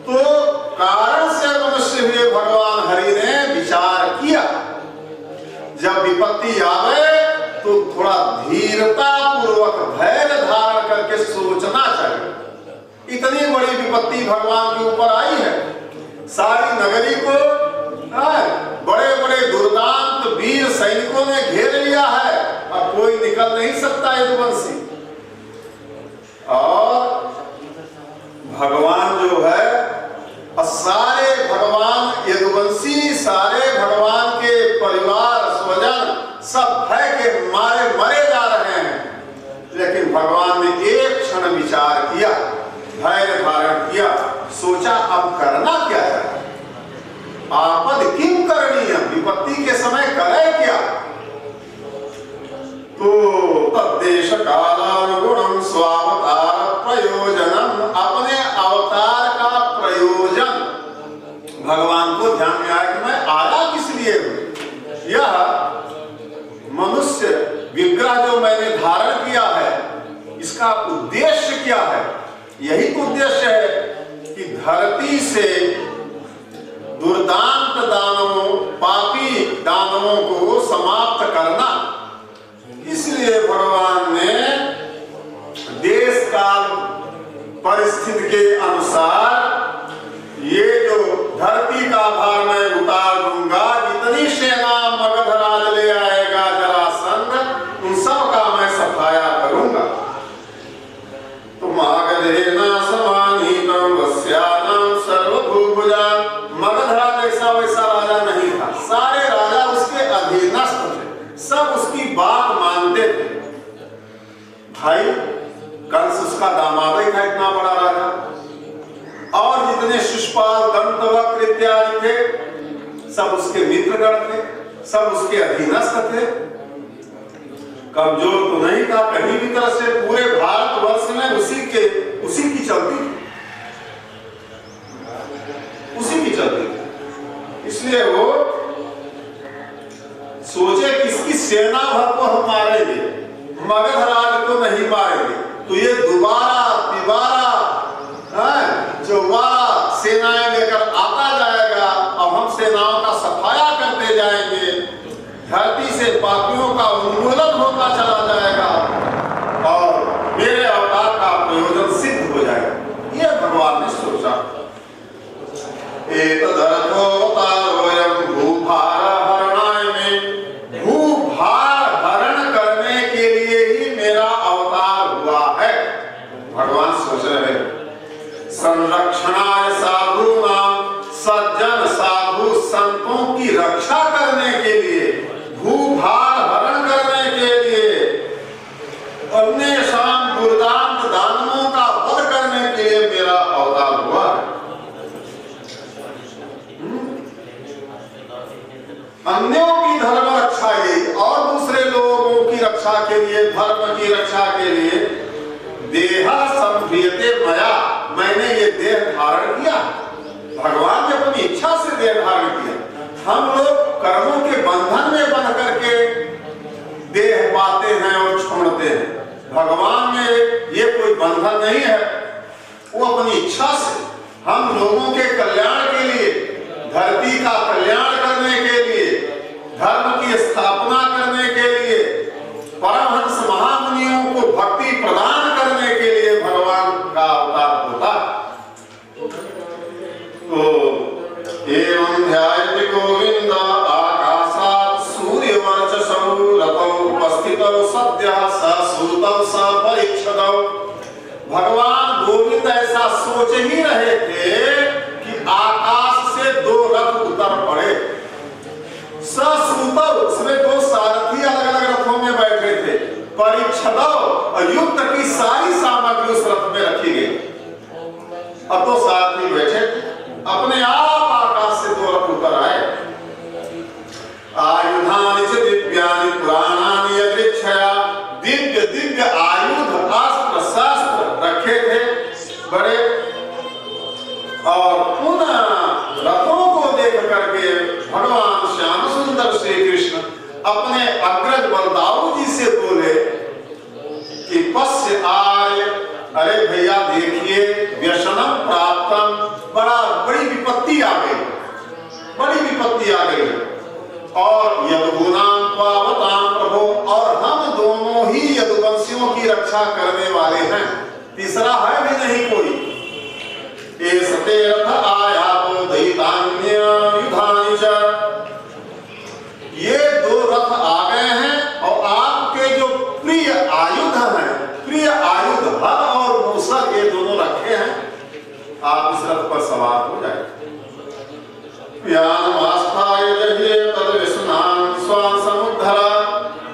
तो कारण से मनुष्य हुए भगवान हरि ने विचार किया, जब विपत्ति आवे तो थोड़ा धीरता पूर्वक धैर्य धारण करके सोचना चाहिए। इतनी बड़ी विपत्ति भगवान के ऊपर आई है, सारी नगरी को बड़े बड़े दुर्दांत वीर सैनिकों ने घेर लिया है, अब कोई निकल नहीं सकता यदुवंशी। और भगवान जो है, सारे भगवान यदुवंशी, सारे भगवान के परिवार स्वजन सब भय के मारे मरे जा रहे हैं। लेकिन भगवान ने एक क्षण विचार किया, धैर्य धारण किया, सोचा अब करना क्या है। आपद किम करणीय, विपत्ति के समय करे क्या। तो तद्देश कालानुगुणम स्वावतार प्रयोजनम। अपने अवतार का प्रयोजन भगवान को ध्यान में आया कि मैं आया किस लिए हूं। यह मनुष्य विग्रह जो मैंने धारण किया है, इसका उद्देश्य क्या है? यही तो उद्देश्य है कि धरती से दुर्दांत दानवों, पापी दानवों को समाप्त करना। इसलिए भगवान ने देश काल परिस्थिति के अनुसार ये जो धरती का भार मैं उतार दूंगा, जितनी सेना मगधराज ले आएगा जरासंध, उन सब का मैं सफाया करूंगा। तो मागधेना समानीतम वस्यानाम सर्वभूभुजा। मगधराज ऐसा वैसा राजा नहीं था, सारे राजा उसके अधीनस्थ थे, सब उसकी बात मानते थे। भाई कंस उसका दामाद ही था, इतना बड़ा राजा। और जितने शिशुपाल, दंतवक्र इत्यादि थे, सब उसके मित्रगण थे, सब उसके अधीनस्थ थे। कमजोर तो नहीं था कहीं भी तरह से, पूरे भारतवर्ष में उसी की चलती थी, उसी की चलती थी। इसलिए वो सोचे कि इसकी सेना भर को हम मारेंगे, मगधराज को नहीं मारेंगे, तो ये दोबारा तिबारा चौबारा सेनाएं लेकर आता जाएगा। अब हम सेनाओं का सफाया करते जाएंगे, धरती से पापियों का उन्मूलन होता चला जाएगा और मेरे अवतार का प्रयोजन सिद्ध हो जाएगा। यह भगवान ने सोचा। भूभार हरणाय में, भूभार हरण करने के लिए ही मेरा अवतार हुआ है, भगवान सोच रहे हैं। संरक्षणाय साधूनाम, सज्जन साधु संतों की रक्षा करने के लिए, भूभार हरण करने के लिए, अन्य शाम दुर्दांत दानवों का वध करने के लिए मेरा अवतार हुआ है। अन्यों की धर्म रक्षा यही, और दूसरे लोगों की रक्षा के लिए, धर्म की रक्षा के लिए देहा संभ्रियते मया, मैंने ये देह धारण किया। भगवान ने अपनी इच्छा से देह धारण किया। हम लोग कर्मों के बंधन में बंध करके देह पाते हैं और छोड़ते हैं। भगवान में ये कोई बंधन नहीं है, वो अपनी इच्छा से हम लोगों के कल्याण के लिए, धरती का कल्याण करने के लिए, धर्म की स्थापना करने के लिए, परमहंस महामुनियों को भक्ति प्रदान करने के लिए भगवान का अवतार होता। तो एवं ध्यायति गोविंद आकाशात् सूर्यवर्चसौ रतौ उपस्थितौ सद्यः स सुतौ स परीक्षतौ। भगवान गोविंद ऐसा सोच ही रहे थे कि आकाश से 2 रथ उतर पड़े। सश्रुतौ, उसमें 2 सारथी अलग अलग रथों में बैठे थे। परीक्षतौ, और युद्ध की सारी सामग्री उस रथ में रखी गई। अब 2 सारथी बैठे, अपने आप आकाश से 2 रथ उतर आए। आयुधानि च दिव्यानि पुराणानि यदृच्छया, दिव्य दिव्य आयुध अस्त्र शस्त्र रखे थे बड़े। और उन रथों को देख करके भगवान श्याम सुंदर श्री कृष्ण अपने अग्रज बलदाऊ जी से बोले कि पश्य आर्य, अरे भैया देखिए, व्यसनम प्राप्तम, बड़ी विपत्ति आ गई, बड़ी विपत्ति आ गई। और यदुगुणाम त्वावताम प्रभो, और हम दोनों ही यदुवंशियों की रक्षा करने वाले हैं, तीसरा है भी नहीं कोई। एसते रथ आयातो दैतान्य युधानि च, ये 2 रथ आ गए हैं और आपके जो प्रिय आयुध हैं, प्रिय आयुध हल और मूसल, ये दोनों रखे हैं, आप इस रथ पर सवार हो जाए।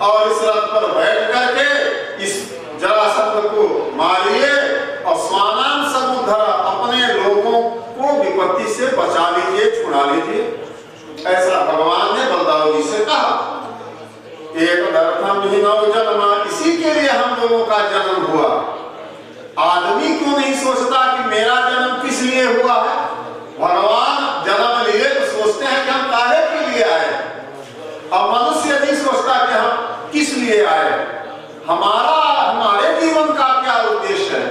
और इस रथ पर बैठ करके इस जरासंध को मारिए और स्वानाम समुद्धर, अपने लोगों को विपत्ति से बचा लीजिए, छुड़ा लीजिए। ऐसा भगवान ने बलदाऊ जी से कहा। एक दर्थम ही नव जन्म, इसी के लिए हम लोगों का जन्म हुआ। आदमी क्यों नहीं सोचता कि मेरा जन्म किस लिए हुआ है? भगवान जन्म लिए तो सोचते हैं कि हम काहे के लिए आए, और मनुष्य नहीं सोचता कि हम किस लिए आए, हमारे जीवन का क्या उद्देश्य है,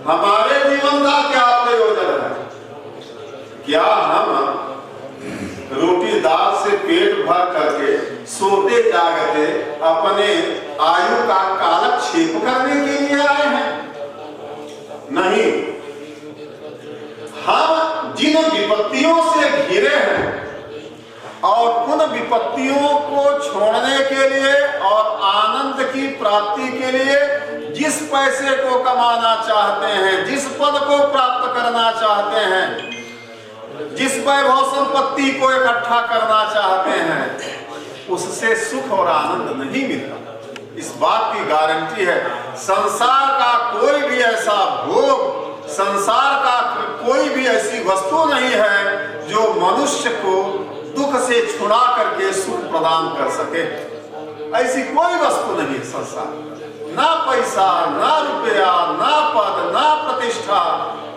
हमारे जीवन का क्या प्रयोजन है। क्या हम रोटी दाल से पेट भर करके सोते जागते अपने आयु का कालक्षेप करने के लिए आए हैं? नहीं, हम जिन विपत्तियों से घिरे हैं और उन विपत्तियों को छोड़ने के लिए और आनंद की प्राप्ति के लिए जिस पैसे को कमाना चाहते हैं, जिस पद को प्राप्त करना चाहते हैं, जिस वैभव संपत्ति को इकट्ठा करना चाहते हैं, उससे सुख और आनंद नहीं मिलता। इस बात की गारंटी है। संसार का कोई भी ऐसा भोग, संसार का कोई भी ऐसी वस्तु नहीं है जो मनुष्य को दुख से छुड़ा करके सुख प्रदान कर सके। ऐसी कोई वस्तु नहीं है संसार। ना पैसा, ना रुपया, ना पद, ना प्रतिष्ठा,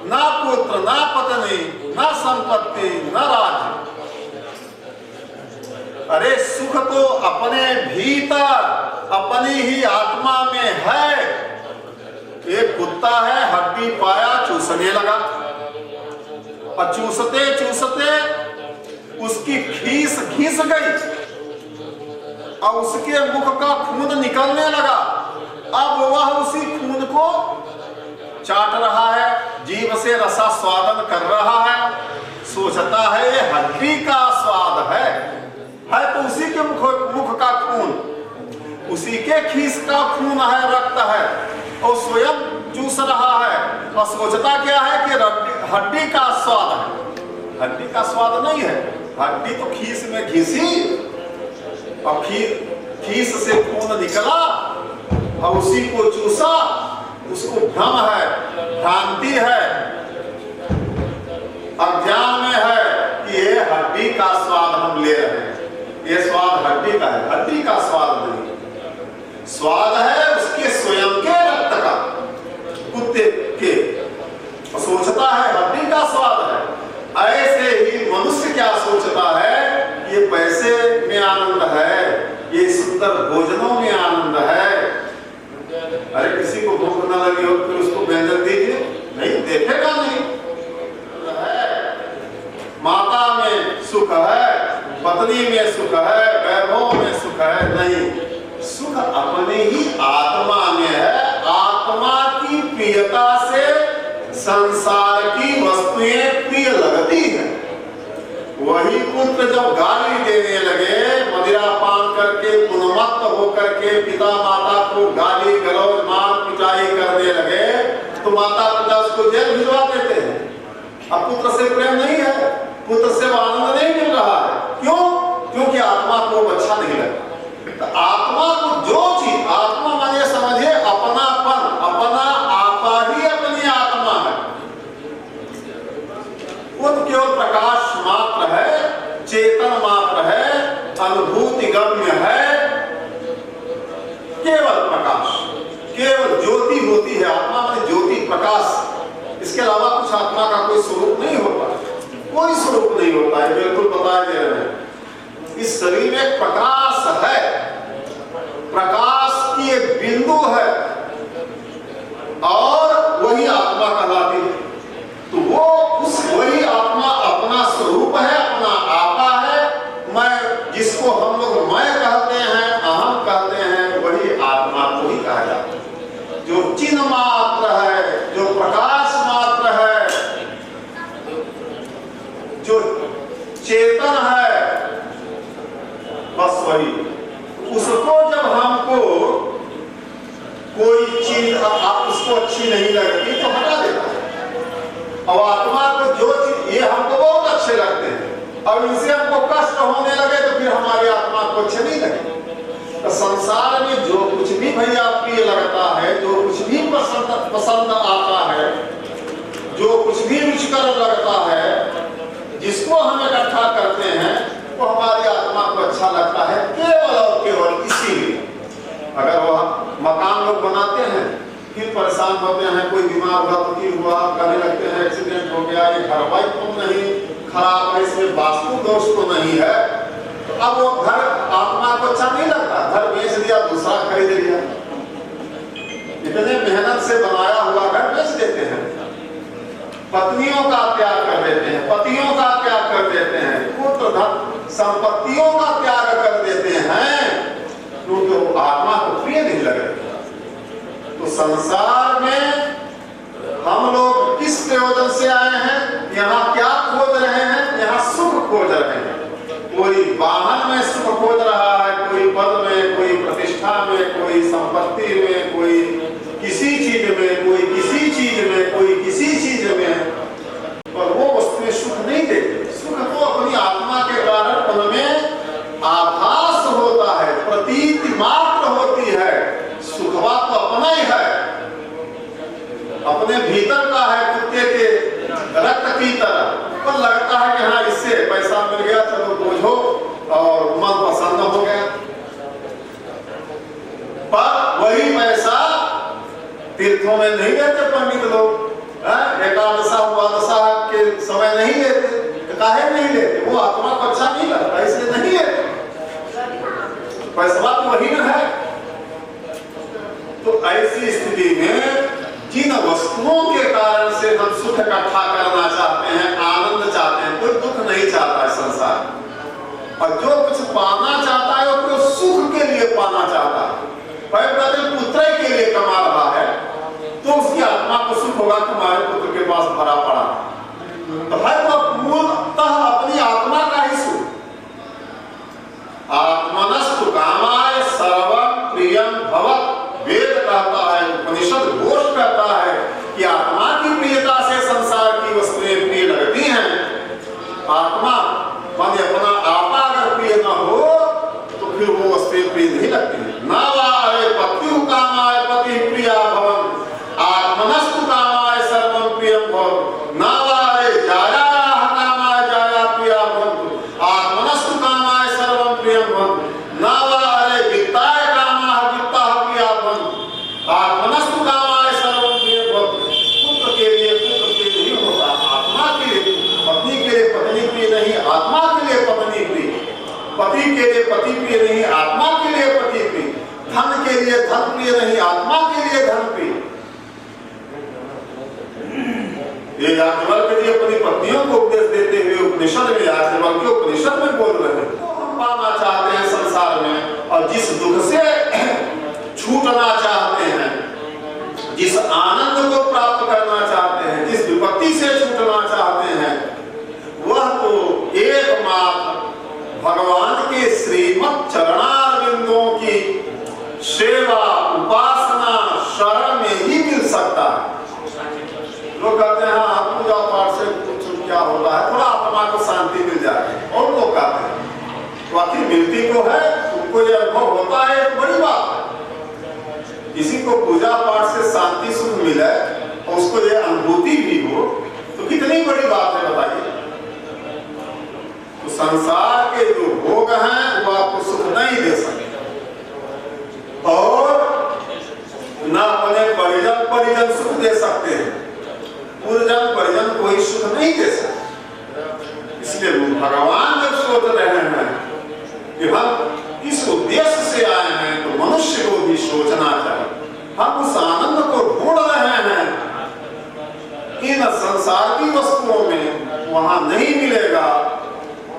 ना पुत्र, ना पत्नी, ना संपत्ति, ना राज्य। अरे सुख तो अपने भीतर, अपनी ही आत्मा में है। एक कुत्ता है, हड्डी पाया, चूसने लगा, और चूसते चूसते उसकी खीस घिस गई और उसके मुख का खून निकलने लगा। अब वह उसी खून को चाट रहा है, जीभ से रसा स्वादन कर रहा है, सोचता है ये हड्डी का स्वाद है तो उसी के मुख का खून, उसी के खीस का खून है, रक्त है, और स्वयं चूस रहा है और सोचता क्या है कि हड्डी का स्वाद है। हड्डी का स्वाद नहीं है, हड्डी तो खीस में घिसी और खीस से खून निकला और उसी को चूसा। उसको भ्रम है, भ्रांति है, अज्ञान में है कि ये हड्डी का स्वाद हम ले रहे हैं। ये स्वाद हड्डी का है, हड्डी का स्वाद नहीं। स्वाद है उसके स्वयं के रक्त का, कुत्ते के। सोचता है हड्डी का स्वाद है। ऐसे ही मनुष्य क्या सोचता है, ये पैसे में आनंद है, ये सुंदर भोजनों में आनंद है। अरे किसी को भूख न लगी हो फिर उसको व्यंजन दीजिए, नहीं देखेगा नहीं। माता में सुख है, पत्नी में सुख है, वैभव में सुख है, नहीं। सुख अपने ही आत्मा में है। आत्मा की प्रियता से संसार की वस्तुएं प्रिय लगती हैं। वही पुत्र जब गाली देने लगे, मदिरा पान करके उन्मत्त होकर के पिता माता को गाली गलौज तो माता पिता उसको जेल भिजवा देते हैं। अब पुत्र से प्रेम नहीं है, पुत्र से आनंद नहीं मिल रहा है। क्यों? क्योंकि आत्मा को अच्छा नहीं लगता। तो आत्मा को जो चीज, आत्मा माने समझिए अपनापन, अपना आपा ही अपनी आत्मा है। वो तो केवल प्रकाश मात्र है, चेतन मात्र है, अनुभूति गम्य है, केवल प्रकाश, केवल ज्योति होती है। आत्मा में ज्योति प्रकाश, इसके अलावा कुछ आत्मा का कोई स्वरूप नहीं होता, कोई स्वरूप नहीं होता है। बिल्कुल बताया दे रहे हैं, इस शरीर में प्रकाश है, प्रकाश की एक बिंदु है और वही आत्मा कहलाती है। तो वो उस वही आत्मा अपना स्वरूप है, अपना आपा है। मैं, जिसको हम लोग मैं कहते हैं, अहम कहते हैं, वही आत्मा को ही कहा जाता है। जो चिन्ह मात्र है, जो प्रकाश मात्र है, जो चेतन है, बस वही। उसको जब हमको कोई चीज आप उसको अच्छी नहीं लगती तो हटा देता है। और आत्मा को जो चीज, ये हमको बहुत अच्छे लगते हैं, और इनसे हमको कष्ट होने लगे तो फिर हमारी आत्मा को अच्छे नहीं लगे। तो संसार में जो कुछ भी भैया प्रिय लगता है, जो कुछ भी पसंद आता है, जो कुछ भी रुचिकर लगता है, जिसको हम इकट्ठा करते हैं वो हमारी आत्मा को अच्छा लगता है, केवल और केवल इसीलिए। अगर वह मकान लोग बनाते हैं, फिर परेशान होते हैं, कोई बीमार हुआ तो की हुआ, कहने लगते हैं एक्सीडेंट हो गया, ये घर वाई तो नहीं खराब है, इसमें वास्तु दोष तो नहीं है। तो अब वो घर आत्मा को अच्छा नहीं लगता, घर बेच दिया, दूसरा खरीद लिया। इतने मेहनत से बनाया हुआ घर बेच देते हैं, पत्नियों का त्याग कर देते हैं, पतियों का त्याग कर देते हैं, पुत्र धन संपत्तियों का त्याग कर देते हैं, क्योंकि आत्मा को प्रिय नहीं लगे। तो संसार में हम लोग किस प्रयोजन से आए हैं? यहाँ क्या खोज रहे हैं? यहाँ सुख खोज रहे हैं। कोई वाहन में सुख खोज रहा है, कोई पद में, कोई प्रतिष्ठा में, कोई संपत्ति में, कोई किसी चीज में, कोई किसी चीज में, कोई किसी चीज में, पर वो उसमें सुख नहीं देते। सुख तो अपनी आत्मा के कारण उनमें आभास होता है, प्रतीति मात्र होती है। सुखवा तो अपना ही है, अपने भीतर का है, कुत्ते के रक्त की तरह। पर लगता है कि हाँ इससे पैसा मिल गया, चलो बोझो और मन पसंद हो गया। पर वही पैसा तीर्थों में नहीं देते पंडित लोग, एकादशा द्वादशा के समय नहीं लेते। काहे नहीं लेते? वो आत्मा को अच्छा नहीं लगता, इसलिए नहीं लेते। पैसा तो वही न है। तो ऐसी स्थिति में जिन वस्तुओं के कारण से हम सुख इकट्ठा करना चाहते हैं, आनंद चाहते हैं, कोई दुख नहीं चाहता है संसार। और जो कुछ पाना चाहता है वो तो सुख के लिए पाना चाहता है। पुत्र के लिए कमा रहा है तो उसकी आत्मा को सुख होगा कि हमारे पुत्र के पास भरा पड़ा। तो है तो मूलतः अपनी आत्मा का ही सुख। आत्मनस्तु कामाय सर्वं प्रियं भवत्। वेद कहता है, उपनिषद घोष कहता है कि आत्मा की प्रियता से संसार की वस्तुएं प्रिय लगती हैं। आत्मा माने अपना आपा अगर प्रिय न हो तो फिर वो वस्तुएं प्रिय नहीं लगती हैं। न वारे पत्यु कामाय पति प्रिया भवन, आत्मनस्तु कामाय सर्वं प्रियं भवत्। न वारे जायायाः कामाय जाया प्रिया भवन्तु, आत्मनस्तु कामाय सर्वं प्रियं भवत्। न वारे वित्ताय कामाः वित्ताः प्रिया भवन्तु, आत्मनस्तु कामाय सर्वं प्रियं भवत्। पुत्र के लिए पुत्र प्रिय नहीं होता, आत्मा के लिए पत्नी के लिए पत्नी प्रिय नहीं, आत्मा के लिए पत्नी प्रिय, पति के लिए पति प्रिय नहीं, आत्मा के लिए पति प्रिय, धन के लिए धन प्रिय नहीं, आत्मा के लिए धन प्रिय। ये याज्ञवल्क्य जी अपनी पत्नियों को उपदेश देते हुए उपनिषद में, याज्ञवल्क्य उपनिषद में बोल रहे हैं। तो हम पाना चाहते हैं संसार में, और जिस दुख से छूटना चाहते हैं, जिस आनंद को प्राप्त करना चाहते हैं, जिस विपत्ति से छूटना चाहते हैं, वह तो एकमात्र भगवान के श्रीमत् चरणारविंदों की सेवा, उपासना, शरण में ही मिल सकता है। मिलती तो है, तुमको ये अनुभव होता है, तो बड़ी बात है। किसी को पूजा पाठ से शांति सुख मिले और उसको ये अनुभूति भी हो तो कितनी बड़ी बात है, बताइए। तो संसार के जो भोग हैं वो आपको सुख नहीं दे सकते, और ना अपने परिजन सुख दे सकते हैं, परिजन कोई सुख नहीं दे सकते। इसलिए भगवान जब सोच रहे हैं कि हम इस उद्देश्य से आए हैं तो मनुष्य को भी सोचना चाहिए। हम उस आनंद को ढूंढ रहे हैं, इन संसार की वस्तुओं में वहां नहीं मिलेगा,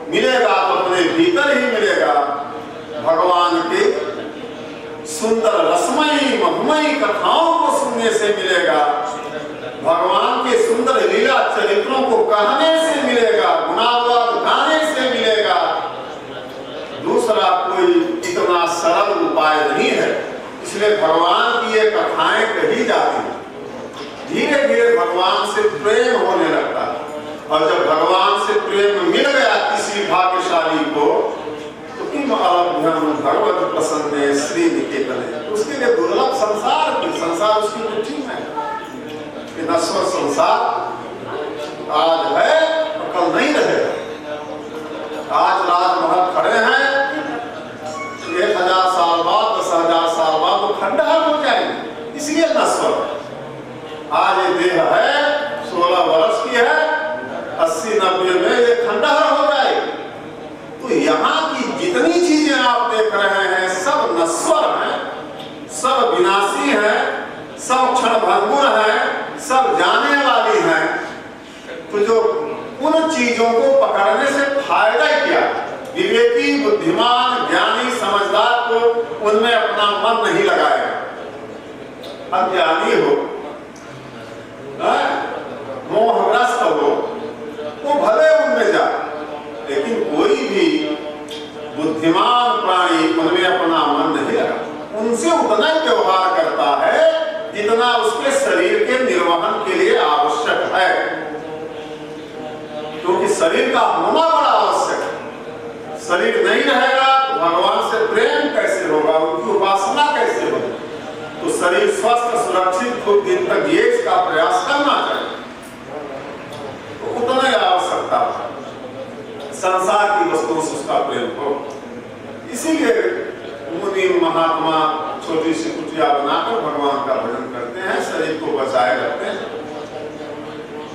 मिलेगा तो अपने भीतर ही मिलेगा। भगवान के सुंदर रसमयी मधुमयी कथाओं को सुनने से मिलेगा, भगवान के सुंदर लीला चरित्रों को कहने से मिलेगा, गुणावाद गाने से मिलेगा। दूसरा कोई इतना सरल उपाय नहीं है। इसलिए भगवान की ये कथाएं कही जाती हैं, धीरे धीरे भगवान से प्रेम होने लगता है। और जब भगवान से प्रेम मिल गया किसी भाग्यशाली को, तो किम आराध्यम भगवत प्रसन्न श्री निकेतन, उसके लिए दुर्लभ संसार उसकी मुट्ठी में है। नश्वर संसार आज है और कल नहीं रहेगा। आज राजमहल खड़े हैं, 1000 साल बाद 10,000 साल बाद वो खंडहर हो जाएंगे, इसलिए नश्वर। आज ये देह है 16 वर्ष की है, 80-90 में ये खंडहर हो जाएगी। तो यहाँ की जितनी चीजें आप देख रहे हैं सब नश्वर हैं, सब विनाशी हैं, सब क्षणभंगुर हैं, सब जाने वाली हैं। तो जो उन चीजों को पकड़ने से फायदा क्या? विवेकी बुद्धिमान ज्ञानी समझदार को उनमें अपना मन नहीं लगाएगा। अज्ञानी हो, मोहग्रस्त हो, वो भले उनमें जाए, लेकिन कोई भी बुद्धिमान प्राणी उनमें अपना मन नहीं लगा। उनसे उतना ही व्यवहार करता है जितना उसके शरीर के निर्वहन के लिए आवश्यक है, क्योंकि शरीर का होना बड़ा आवश्यक है। शरीर नहीं रहेगा तो भगवान से प्रेम कैसे होगा, उनकी उपासना कैसे होगी? तो शरीर स्वस्थ सुरक्षित खूब दिन तक जिए, इसका प्रयास करना चाहिए। तो उतना ही आवश्यकता है, संसार की वस्तुओं से उसका प्रेम हो। इसीलिए मुनि महात्मा छोटी सी कुटिया बनाकर भगवान का भजन करते हैं, शरीर को बचाए रखते हैं।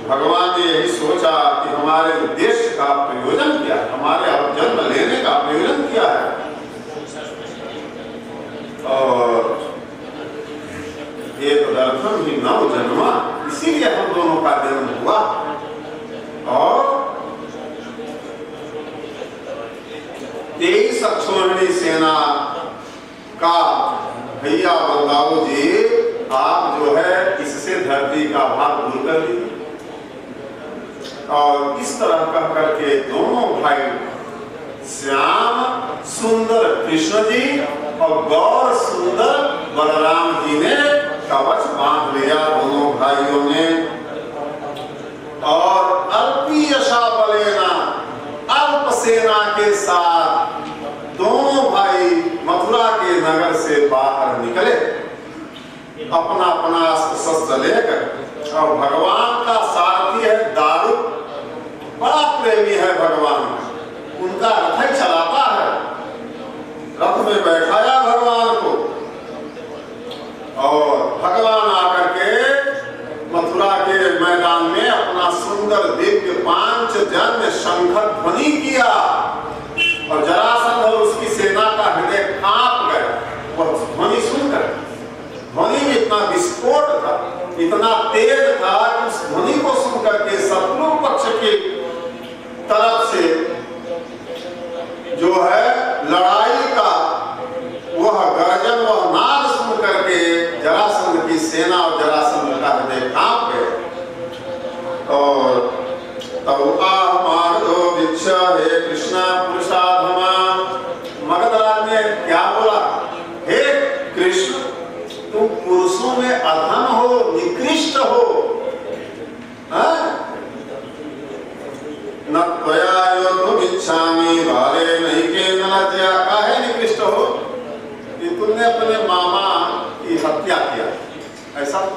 भगवान ने यही सोचा कि हमारे देश का प्रयोजन क्या है, हमारे अब जन्म लेने का प्रयोजन क्या है। और एक दर्शन ही नव जन्मा, इसीलिए हम दोनों का जन्म हुआ। और 23 अक्षौहिणी सेना का भैया बंदाओ जी, आप जो है इससे धरती का भार दूर कर दीजिए। और इस तरह कह करके दोनों भाई श्याम सुंदर कृष्ण जी और गौर सुंदर बलराम जी ने कवच बांध लिया दोनों भाइयों ने। और अल्पी यशा बलेना, अल्प सेना के साथ दोनों भाई मथुरा के नगर से बाहर निकले, अपना अपना शस्त्र लेकर। और भगवान का सारथी है दारू, बड़ा प्रेमी है भगवान, उनका रथ ही चलाता है, रथ में बैठाया भगवान को। और भगवान आकर के मथुरा के मैदान में अपना सुंदर दिव्य पांचजन्य शंख ध्वनि किया, और जरासंध और उसकी सेना का हृदय कांप गया वह ध्वनि सुनकर। ध्वनि में इतना विस्फोट था, इतना तेज था कि उस ध्वनि को सुनकर के शत्रु पक्ष की तरफ से जो है लड़ाई का वह गर्जन, वह नाद सुन करके जरासंध की सेना और जरासंध का हृदय कांप गए। और तब मागधो भिक्षा, हे कृष्णा पुरुषाधमा, मगधराज ने क्या बोला? हे कृष्ण, तुम पुरुषों में अधम हो, निकृष्ट हो। न त्वया योद्धुमिच्छामि बाले नैके न लज्जा,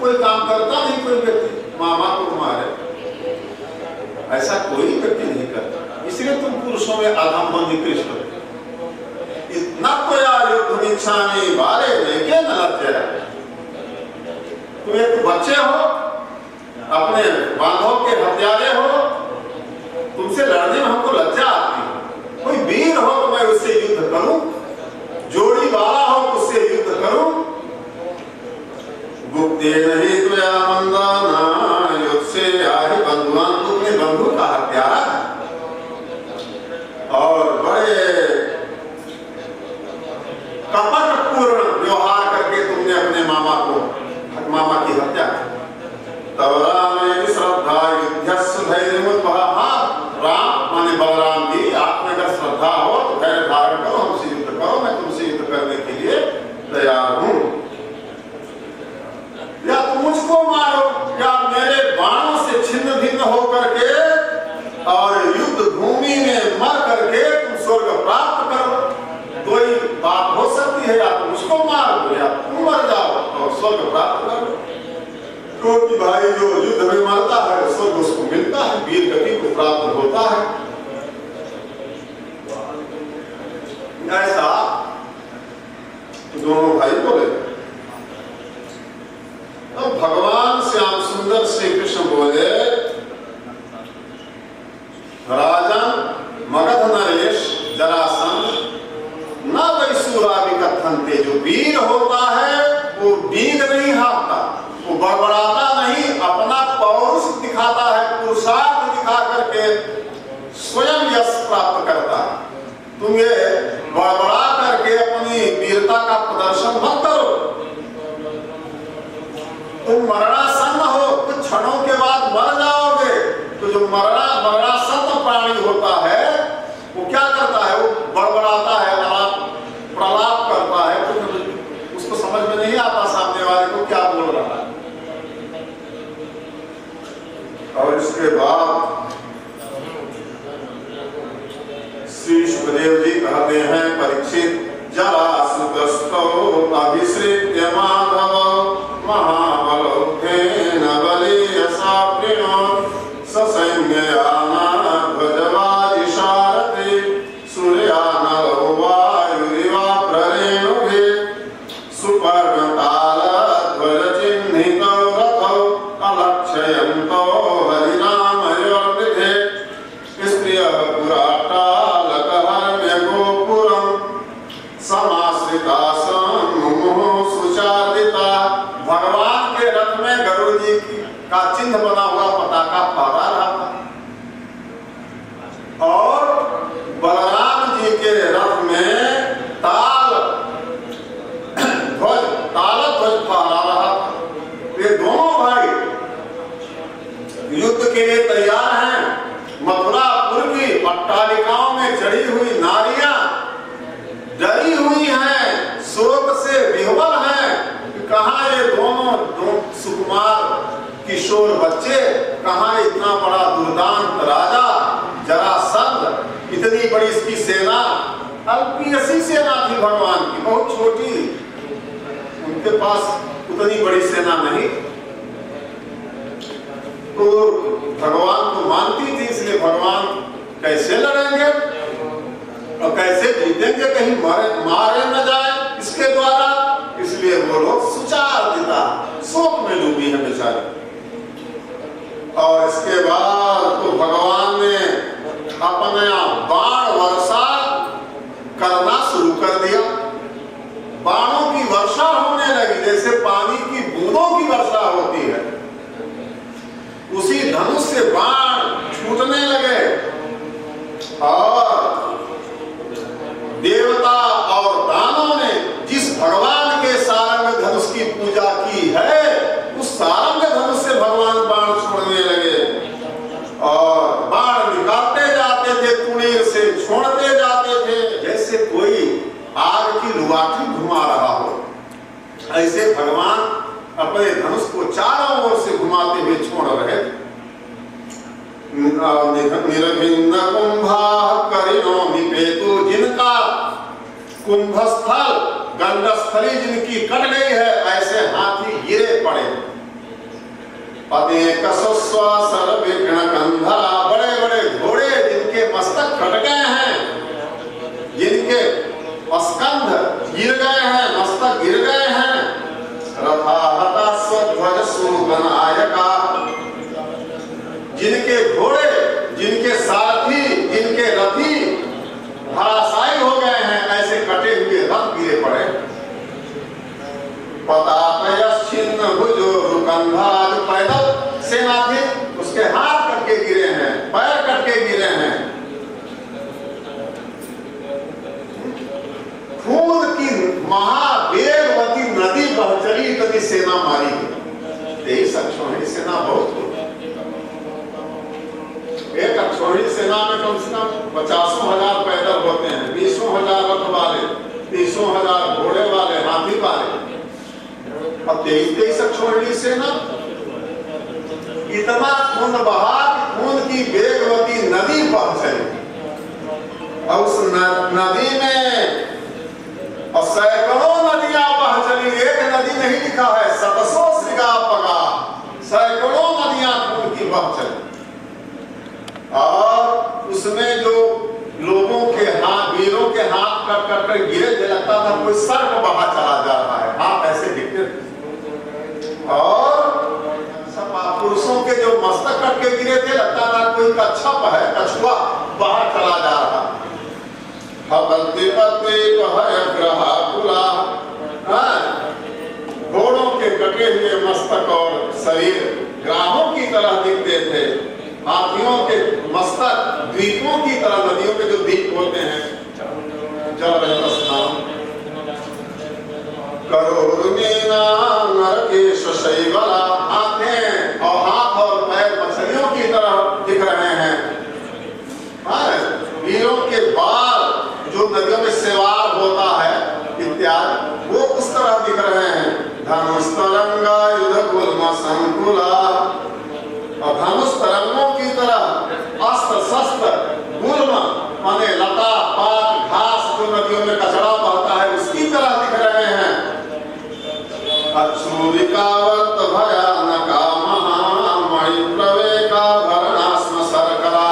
कोई काम करता नहीं कोई व्यक्ति मामा को मारे, ऐसा कोई व्यक्ति नहीं करता। इसलिए तुम पुरुषों में अधम हो, निकृष्ट हो। न तो युद्ध इच्छामी बारे देखे न लज्जा। तुम एक बच्चे हो, अपने बांधव के हत्यारे हो, तुमसे लड़ने में हमको लज्जा आती है। कोई वीर हो तो मैं उससे युद्ध करूं, जोड़ी वाला हो तो उससे युद्ध करूं। गुप्ते नहीं तो या मंदाना युद्ध से आए बंधुआन, तू अपने बंधु का हत्यारा है और बड़े कपटपूर्ण व्यवहार करके तुमने अपने मामा की हत्या की। तब राम ने श्रद्धा युद्धस्व धैर्यमुद्भव। राम माने बलराम जी, आप में अगर श्रद्धा हो तो धैर्य धारण करो, हमसे युद्ध करो, मैं तुमसे युद्ध करने के लिए तैयार हूं। या तुम मुझको मारो या मेरे बाणों से छिन्न भिन्न होकर के और युद्ध भूमि में मर करके तुम स्वर्ग प्राप्त करो। दो ही बात हो सकती है, या तुम मुझको मार दो या तुम मर जाओ और स्वर्ग प्राप्त करो। क्योंकि भाई जो युद्ध में मरता है स्वर्ग उसको मिलता है, वीर गति को प्राप्त होता है। ऐसा दोनों भाई बोले। अब भगवान श्याम सुंदर श्री कृष्ण बोले, राजन मगध नरेश जरासंध न वैसूरा विकथनते। जो वीर होता है वो बीग नहीं हारता, वो बड़बड़ाता नहीं, अपना पौरुष दिखाता है, पुरुषार्थ दिखा करके स्वयं यश प्राप्त करता है। तुम ये बड़बड़ा करके अपनी वीरता का प्रदर्शन मत करो। तुम मरणासन्न हो, कुछ क्षणों के बाद मर जाओगे। तो जो मरणासन्न प्राणी होता है वो क्या करता है, वो बड़बड़ाता है, प्रलाप करता है, तो उसको समझ में नहीं आता सामने वाले को क्या बोल रहा है। और इसके बाद श्री सुखदेव जी कहते हैं, परीक्षित जरासुतस्तो अभिश्रित्य माधव महाबलोत्थेन बलीयसा प्रणो ससैन्ययाना ध्वजवाजिशारते सूर्यानलो वायुरिवा प्रेणुभिः सुपर्णतालध्वजचिह्नितो रथौ अलक्ष्यन्तो हरिनामयोर्विधे स्त्रियः पुराट्टालकहर्म्यगोपुरम् समाश्रितासं मुमुहुः सुचार्दिता। भगवान के रथ में गरुड़ जी का चिन्ह बना हुआ पताका फहरा रहा था और बलराम जी के रथ में ताल ध्वज फहरा रहा था। ये दोनों भाई युद्ध के लिए तैयार हैं। मथुरापुर की अट्टालिकाओं में चढ़ी हुई नारियां डरी हुई हैं, शोक से विह्वल हैं। कहाँ ये दोनों सुकुमार किशोर बच्चे, कहाँ इतना बड़ा दुर्दांत राजा जरासंध, इतनी बड़ी इसकी सेना, अल्पी सी सेना थी भगवान की, बहुत छोटी, उनके पास उतनी बड़ी सेना नहीं। तो भगवान को मानती थी, इसलिए भगवान कैसे लड़ेंगे और कैसे जीतेंगे, कहीं मारे न जाए इसके द्वारा। इसलिए वो लोग सुचार देता शोक में डूबी है बेचारे। और इसके बाद तो भगवान ने अपना बाण वर्षा करना शुरू कर दिया। बाणों की वर्षा होने लगी, जैसे पानी की बूंदों की वर्षा होती है, उसी धनुष से बाण छूटने लगे। और देवता और दानों ने जिस भगवान के सारंग धनुष की पूजा की है, उस सारंग धनुष से भगवान बाण छोड़ने लगे और बाण निकालते जाते थे, कुणीर से छोड़ते जाते थे, जैसे कोई आग की लुबाठी घुमा रहा हो। ऐसे भगवान अपने धनुष को चारों ओर से घुमाते हुए छोड़ रहे। निर्भिन्न कुंभा करिणो निपेतु, जिनका कुंभस्थल गंडस्थली जिनकी कट गई है, ऐसे हाथी गिरे पड़े। अनेक सुस्वासर विघ्न कंधरा, बड़े बड़े घोड़े जिनके मस्तक कट गए हैं, जिनके स्कंध गिर गए हैं, मस्तक गिर गए हैं। रथाहता स्वध्वज सुगनायका, जिनके घोड़े, जिनके सारथी, जिनके रथी धराशायी हो गए हैं, ऐसे कटे हुए रथ गिरे पड़े। पतातयश्चिन्न भुजो रुकंधा, जो पैदल सेना थी उसके हाथ कटके गिरे हैं, पैर कटके गिरे हैं। खून की महावेगवती नदी बह चली, इतनी सेना मारी गई। 23 अक्षौहिणी सेना बहुत होती। एक अक्षौहिणी सेना में कम से कम 50,000 पैदल होते हैं, 20,000 रथ वाले, 30,000 घोड़े वाले, हाथी वाले। अब 23 अक्षौहिणी सेना, इतना खून बहा, खून की वेगवती नदी बह चली। और उस नदी में और सैकड़ों नदियां बह चली। एक नदी नहीं लिखा है, सतसो श्रीगा पगा, सैकड़ों नदियां खून की बह चली। और उसमें जो लोगों के हाथ, वीरों के हाथ कट कट कर गिरे थे, लगता था कोई सर्प बहा चला जा रहा है, हाथ ऐसे दिखते थे। और पुरुषों के जो मस्तक कट के गिरे थे, लगता था कोई कच्छप है, कछुआ बहा चला जा रहा। घोड़ों के कटे हुए मस्तक और शरीर ग्रामों की तरह दिखते थे। हाथियों के मस्तक द्वीपों की तरह, नदियों के जो द्वीप होते हैं, जल रहित स्नान हाथें और हाथ और पैर मछलियों की तरह दिख रहे हैं। वीरों के बाल जो नदियों में सेवार होता है इत्यादि, वो उस तरह दिख रहे हैं। धनुष तरंगा युद्ध गुल्म संकुला, और धनुष तरंगों की तरह अस्त्र शस्त्र गुल्म माने लता पात घास जो नदियों में कचरा बहता है उसकी तरह दिख रहे हैं। अक्षुरिकावत भयानका महामणि प्रवेका भरणास्म सरकरा,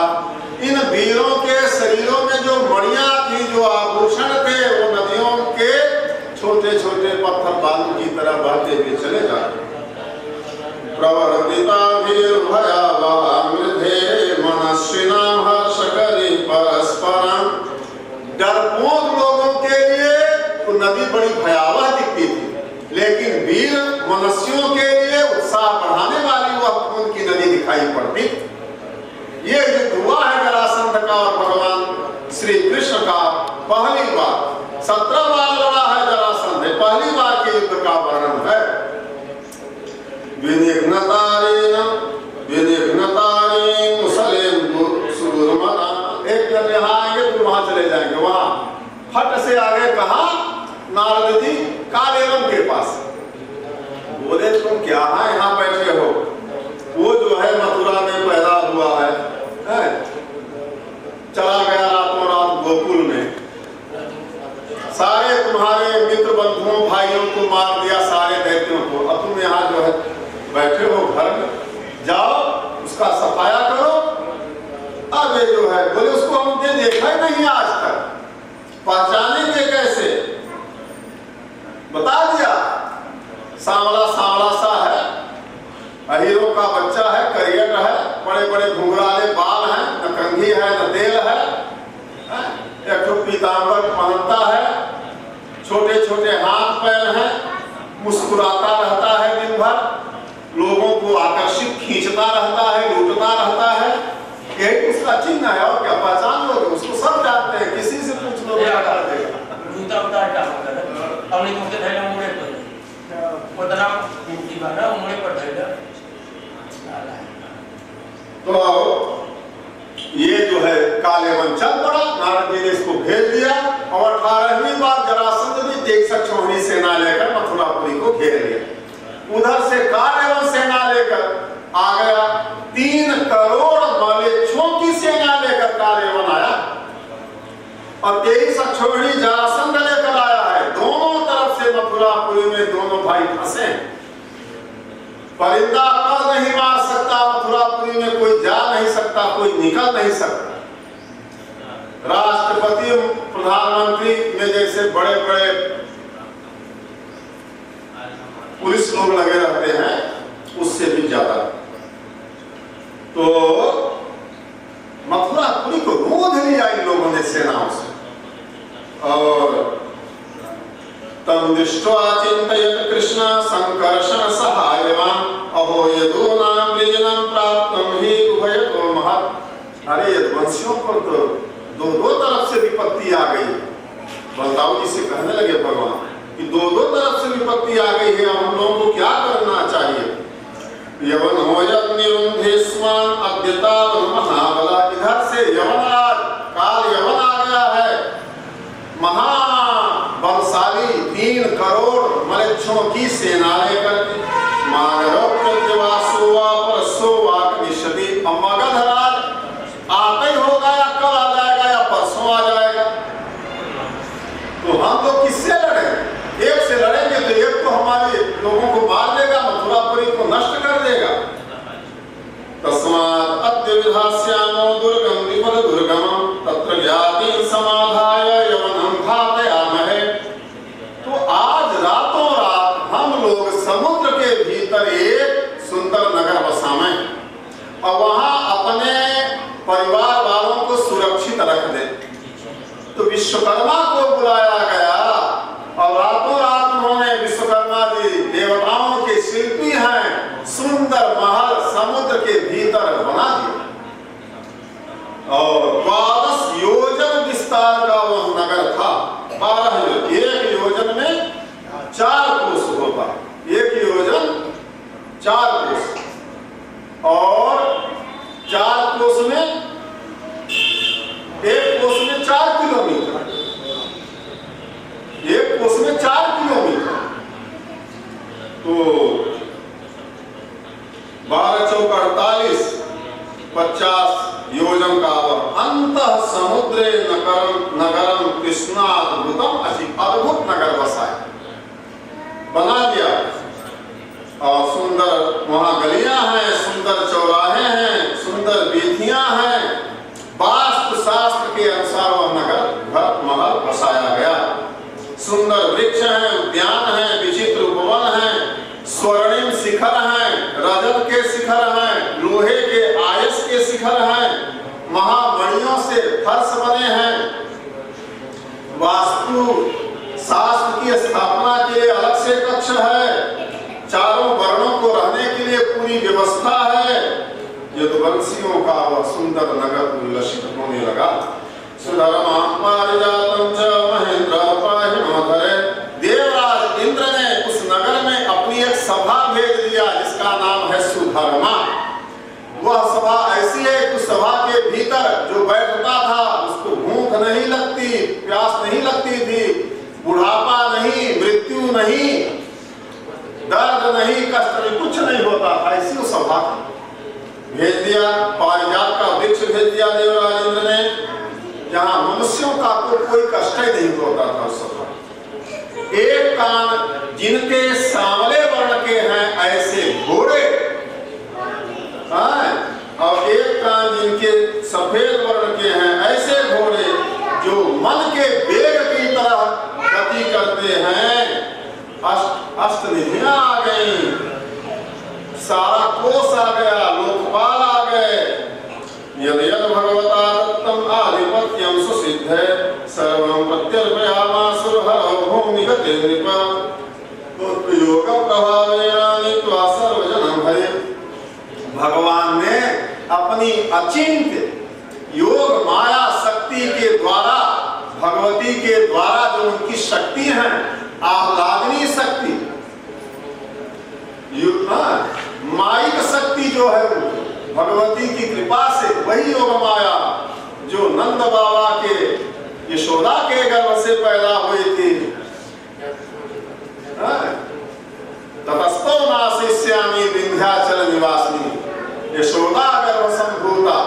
इन वीरों के शरीरों में जो मणियां थी, जो आभूषण थे, वो नदियों के छोटे छोटे पत्थर बालू की तरह बहते हुए चले जाते। प्रवर्तिता भयावह मृधे मनस्विनां हर्षकरी परस्परं, डरपोक लोगों के लिए तो नदी बड़ी भयावह दिखती थी, लेकिन वीर मनुष्यों के लिए उत्साह बढ़ाने वाली वह खून की नदी दिखाई पड़ती। ये युद्ध हुआ है जरासंध का और भगवान श्री कृष्ण का पहली बार। 17 बार लड़ा है जरासंध, पहली बार के युद्ध का वर्णन है। एक जब यहाँ आएंगे तो वहां चले जाएंगे, वहां फट से आगे कहा नारद जी कालेवन के पास। बोले तुम क्या है यहाँ बैठे हो? वो जो है मथुरा में पैदा हुआ है, चला गया रातों रात गोकुल में, सारे तुम्हारे मित्र बंधुओं भाइयों को मार दिया, सारे दैत्यों को। अब तुम यहाँ जो है बैठे हो घर में, जाओ उसका सफाया करो। अब ये जो है बोले उसको हमने देखा ही नहीं आज तक, पहचानेंगे कैसे? बता दिया सांवला सांवला सा है, अहीरों का बच्चा है, करियर है, बड़े बड़े घुंघराले बाल हैं, न कंघी है न तेल है, एक ठो पीतांबर पहनता है, छोटे छोटे हाथ पैर हैं, मुस्कुराता रहता है दिन भर, लोगों को आकर्षित खींचता रहता है, लूटता रहता है। यही उसका चिन्ह है, और क्या पहचान लोगे? उसको सब जानते हैं, किसी से पूछ लो बता देगा। तो ये जो है कालेवन चल पड़ा, नारद जी ने इसको भेज दिया और 18वीं बार जरासंध भी 23 अक्षौहिणी सेना लेकर मथुरापुरी को घेर लिया। उधर से कालेवन सेना लेकर आ गया, 3 करोड़ मलेच्छों की सेना लेकर कालेवन आया और 23 अक्षौहिणी जरासंध लेकर आया है। दोनों तरफ से मथुरापुरी में दोनों भाई फंसे। परिंदा पर नहीं मार सकता, मथुरापुरी में कोई जा नहीं सकता, कोई निकल नहीं सकता। राष्ट्रपति प्रधानमंत्री में जैसे बड़े बड़े पुलिस लोग लगे रहते हैं, उससे भी ज्यादा। तो मथुरापुरी को रोध लिया इन लोगों ने सेनाओं से। और तम दृष्ट्वा चिंतयत कृष्ण संकर्षण सहायवान अहो यदूनां विजनं प्राप्तं हि उभयतो महत्। अरे यदुवंशियों पर तो दो तरफ से विपत्ति आ गई। बलदाऊ जी से कहने लगे भगवान कि दो तरफ से विपत्ति आ गई है, हम लोगों को क्या करना चाहिए। यवन होयत निरुंधेस्मान अद्यतावन महाबला। इधर से यवनराज काल यवन आ गया है, महाबलशाली 3 करोड़ मलेच्छों की सेना लेकर के। मगधराज आते ही होगा या कल आ जाएगा या परसों आ जाएगा। तो हम लोग किससे लड़े? एक से लड़ेंगे तो एक तो हमारे लोगों को मार देगा, मथुरापुरी को नष्ट कर देगा। तस्मात् अद्य विधास्यामो दुर्गम विपद दुर्गमं तत्र ज्ञाति समाधाय यवनं घातयामहे। तो आज रातों रात हम लोग समुद्र के भीतर एक सुंदर नगर बसाएं और वहां अपने परिवार वालों को सुरक्षित रख दे। तो विश्वकर्मा को बुलाया गया और रातों रात उन्होंने, विश्वकर्मा जी देवताओं के शिल्पी हैं, सुंदर महल समुद्र के भीतर बना दिया। और 12 योजन विस्तार का वह नगर था। 12 एक योजन में 4 कोस होता, एक योजन 4 कोस, और 4 कोस में एक कोस में 4 किलोमीटर, एक कोस में 4 किलोमीटर। तो 12 चौक 48, 50 योजन का अंतः समुद्रे नगरम कृष्णाद्भुतम। अद्भुत नगर बसाए बना दिया। और सुंदर वहां गलियां हैं, सुंदर चौराहे हैं, सुंदर वीथियां हैं। वास्तु शास्त्र के अनुसार वह नगर घर महल बसाया गया। सुंदर वृक्ष हैं, उद्यान हैं, विचित्र उपवन हैं, स्वर्णिम शिखर हैं, रजत के शिखर हैं, लोहे के आयस के शिखर हैं, महामणियों से फर्श बने हैं। वास्तु शास्त्र की स्थापना के लिए अलग से कक्ष है। चारों वर्णों को रहने के लिए पूरी व्यवस्था है। यदुवंशियों का वह सुंदर नगर उल्लसित होने लगा। सुधर्मा पारिजातम च महेंद्र पाहि मधरे। देवराज इंद्र ने उस नगर में अपनी एक सभा भेज दिया जिसका नाम है सुधर्मा। वह सभा ऐसी है कि सभा के भीतर जो बैठता था उसको भूख नहीं लगती, प्यास नहीं लगती थी, बुढ़ापा नहीं, मृत्यु नहीं, दर्द नहीं, कष्ट नहीं, कुछ नहीं होता था। इसी को सभा भेज दिया। पारिजात का वृक्ष भेज दिया देवराज इंद्र ने, जहां मनुष्यों का कोई कष्ट ही नहीं होता था। सभा एक कान जिनके सांवले वर्ण के हैं ऐसे घोड़े, और एक कान जिनके सफेद वर्ण के हैं ऐसे घोड़े जो मन के वेग की तरह गति करते हैं। अष्टनिधियां आ गई, सारा कोष आ गया, लोकपाल आ गए। यद यद भगवता दत्तम आधिपत्यम सुसिद्धे सर्वं प्रत्यर्पयामासुरहरौ भूमिगते नृप। तो योग प्रभावेन नीत्वा सर्वजनं भये। भगवान ने अपनी अचिंत्य योग माया शक्ति के द्वारा, भगवती के द्वारा जो उनकी शक्ति है, आह्लादनी शक्ति, माइक शक्ति जो है भगवती की कृपा से, वही योग माया जो नंद बाबा के यशोदा के गर्भ से पैदा हुई थी। ततस्तो नाशिष्यामि विंध्याचल निवासिनी। यशोदा गर्भ संभूता,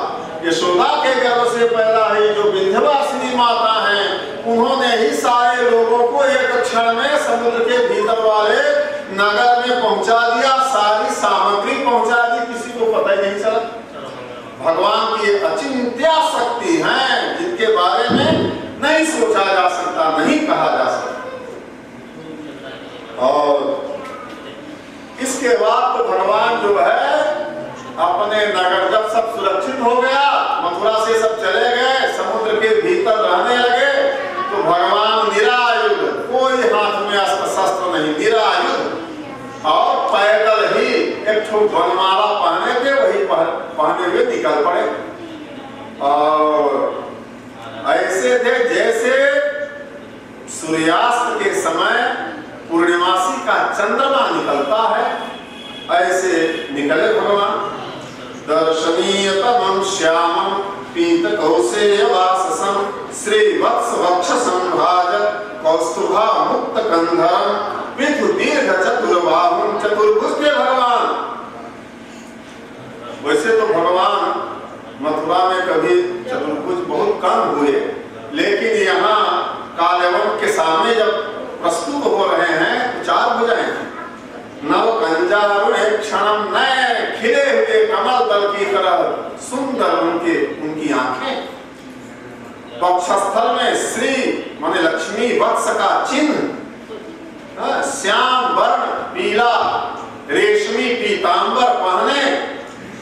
यशोदा के गर्भ से पैदा हुई जो विंध्यवासिनी माता हैं, उन्होंने ही सारे लोगों को एक क्षण में समुद्र के भीतर वाले नगर में पहुंचा दिया। सारी सामग्री नहीं सोचा जा सकता, नहीं कहा जा सकता। और इसके बाद तो भगवान जो है अपने नगर, जब सब सुरक्षित हो गया, मथुरा से सब चले गए, समुद्र के भीतर रहने लगे, तो भगवान निरायुध, कोई हाथ में अस्त्र शस्त्र नहीं, निरायुध, और पैदल ही एक ठो वनमाला पहने थे, वही पहने हुए निकल पड़े। और ऐसे थे जैसे सूर्यास्त के समय पूर्णिमासी का चंद्रमा निकलता है, ऐसे निकले भगवान। दर्शनीयतमं श्यामं पीत कौसेयवाससं श्रीवत्स वक्ष संभाजत कौस्तुभा मुक्त कंधरं विधु दीर्घ चतुर्बाहुं, चतुर्भुज के भगवान। वैसे तो भगवान मथुरा में कभी चतुर्भुज बहुत कम हुए, लेकिन यहाँ कालवन के सामने जब प्रस्तुत हो रहे हैं तो चार भुजाएं, नव कंजारुणे क्षणम नए खिले हुए कमल दल की तरह सुंदर उनकी आंखें। वक्षस्थल में श्री माने लक्ष्मी वत्स का चिन्ह, श्याम वर्ण पीला रेशमी पीतांबर पहने,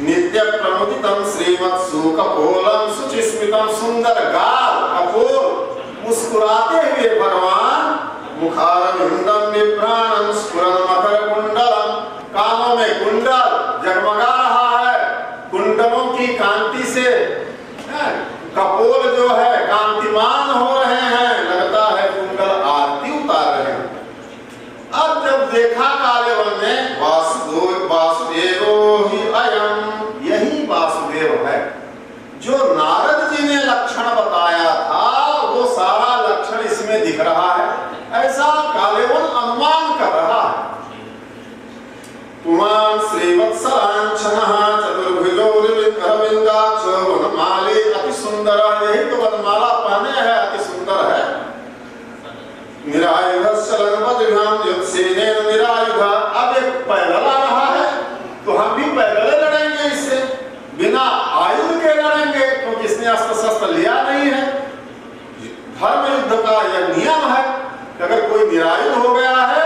नित्य प्रमुदितम श्रीमत्सु कपोलम सुचिस्मितम, सुंदर गाल कपोल, मुस्कुराते हुए भगवान, मुखारविंदम विभ्राणं स्फुरन् मकर कुंडलम, कानों में कुंडल जगमगा रहा है, कुंडलों की कांति से कपोल जो है कांतिमान हो रहे हैं, लगता है कुंडल आरती उतार रहे हैं। अब जब देखा कालेवन ने, वासुदेवो ही अयं, यही वासुदेव है जो नारद जी ने लक्षण बताया था, वो सारा लक्षण इसमें दिख रहा है, ऐसा कालेवन अनुमान कर रहा है। पुमान श्रीवत्सलांछनः चतुर्भुजो रविंदाक्ष वनमाली, अति सुंदर, यही तो वनमाला पहने है, अति सुंदर है। निरायुधस्सलनवद्भ्याम युत्सेनेन निरायुध, अब एक पैदल आ रहा है तो हम भी पैदल लड़ेंगे इससे, बिना आयुध के लड़ेंगे, क्योंकि इसने अस्त्र शस्त्र लिया नहीं है। धर्म युद्ध का यह नियम है कि अगर कोई निरायुध हो गया है,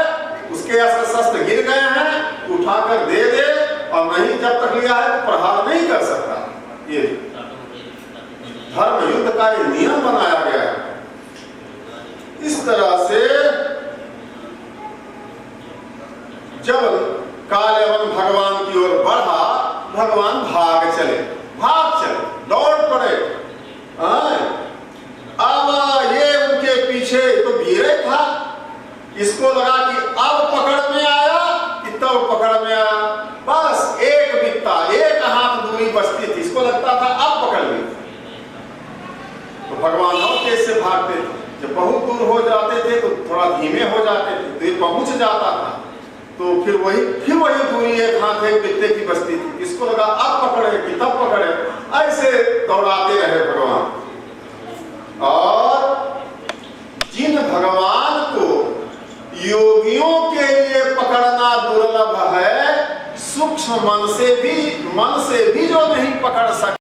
उसके अस्त्र शस्त्र गिर गए हैं, उठाकर दे दे, और नहीं जब तक लिया है तो प्रहार नहीं कर सकता। ये धर्म युद्ध का ये नियम बनाया गया है। इस तरह से जब कालेवन भगवान की ओर बढ़ा, भगवान भाग चले, दौड़ पड़े। अब ये उनके पीछे तो वीर था, इसको लगा कि अब पकड़ में आया कि तब पकड़ में आया, बस एक बित्ता, एक हाथ दूरी बचती थी, इसको लगता था अब पकड़ ली। तो भगवान और तेज से भागते थे, जब बहुत दूर हो जाते थे तो थोड़ा धीमे हो जाते थे, देर पहुंच जाता था, तो फिर वही दूरी एक हाथ एक बित्ते की बचती थी, इसको लगा अब पकड़े कि तब पकड़े, ऐसे दौड़ाते रहे भगवान। और जिन भगवान को योगियों के लिए पकड़ना दुर्लभ है, सूक्ष्म मन से भी जो नहीं पकड़ सकते।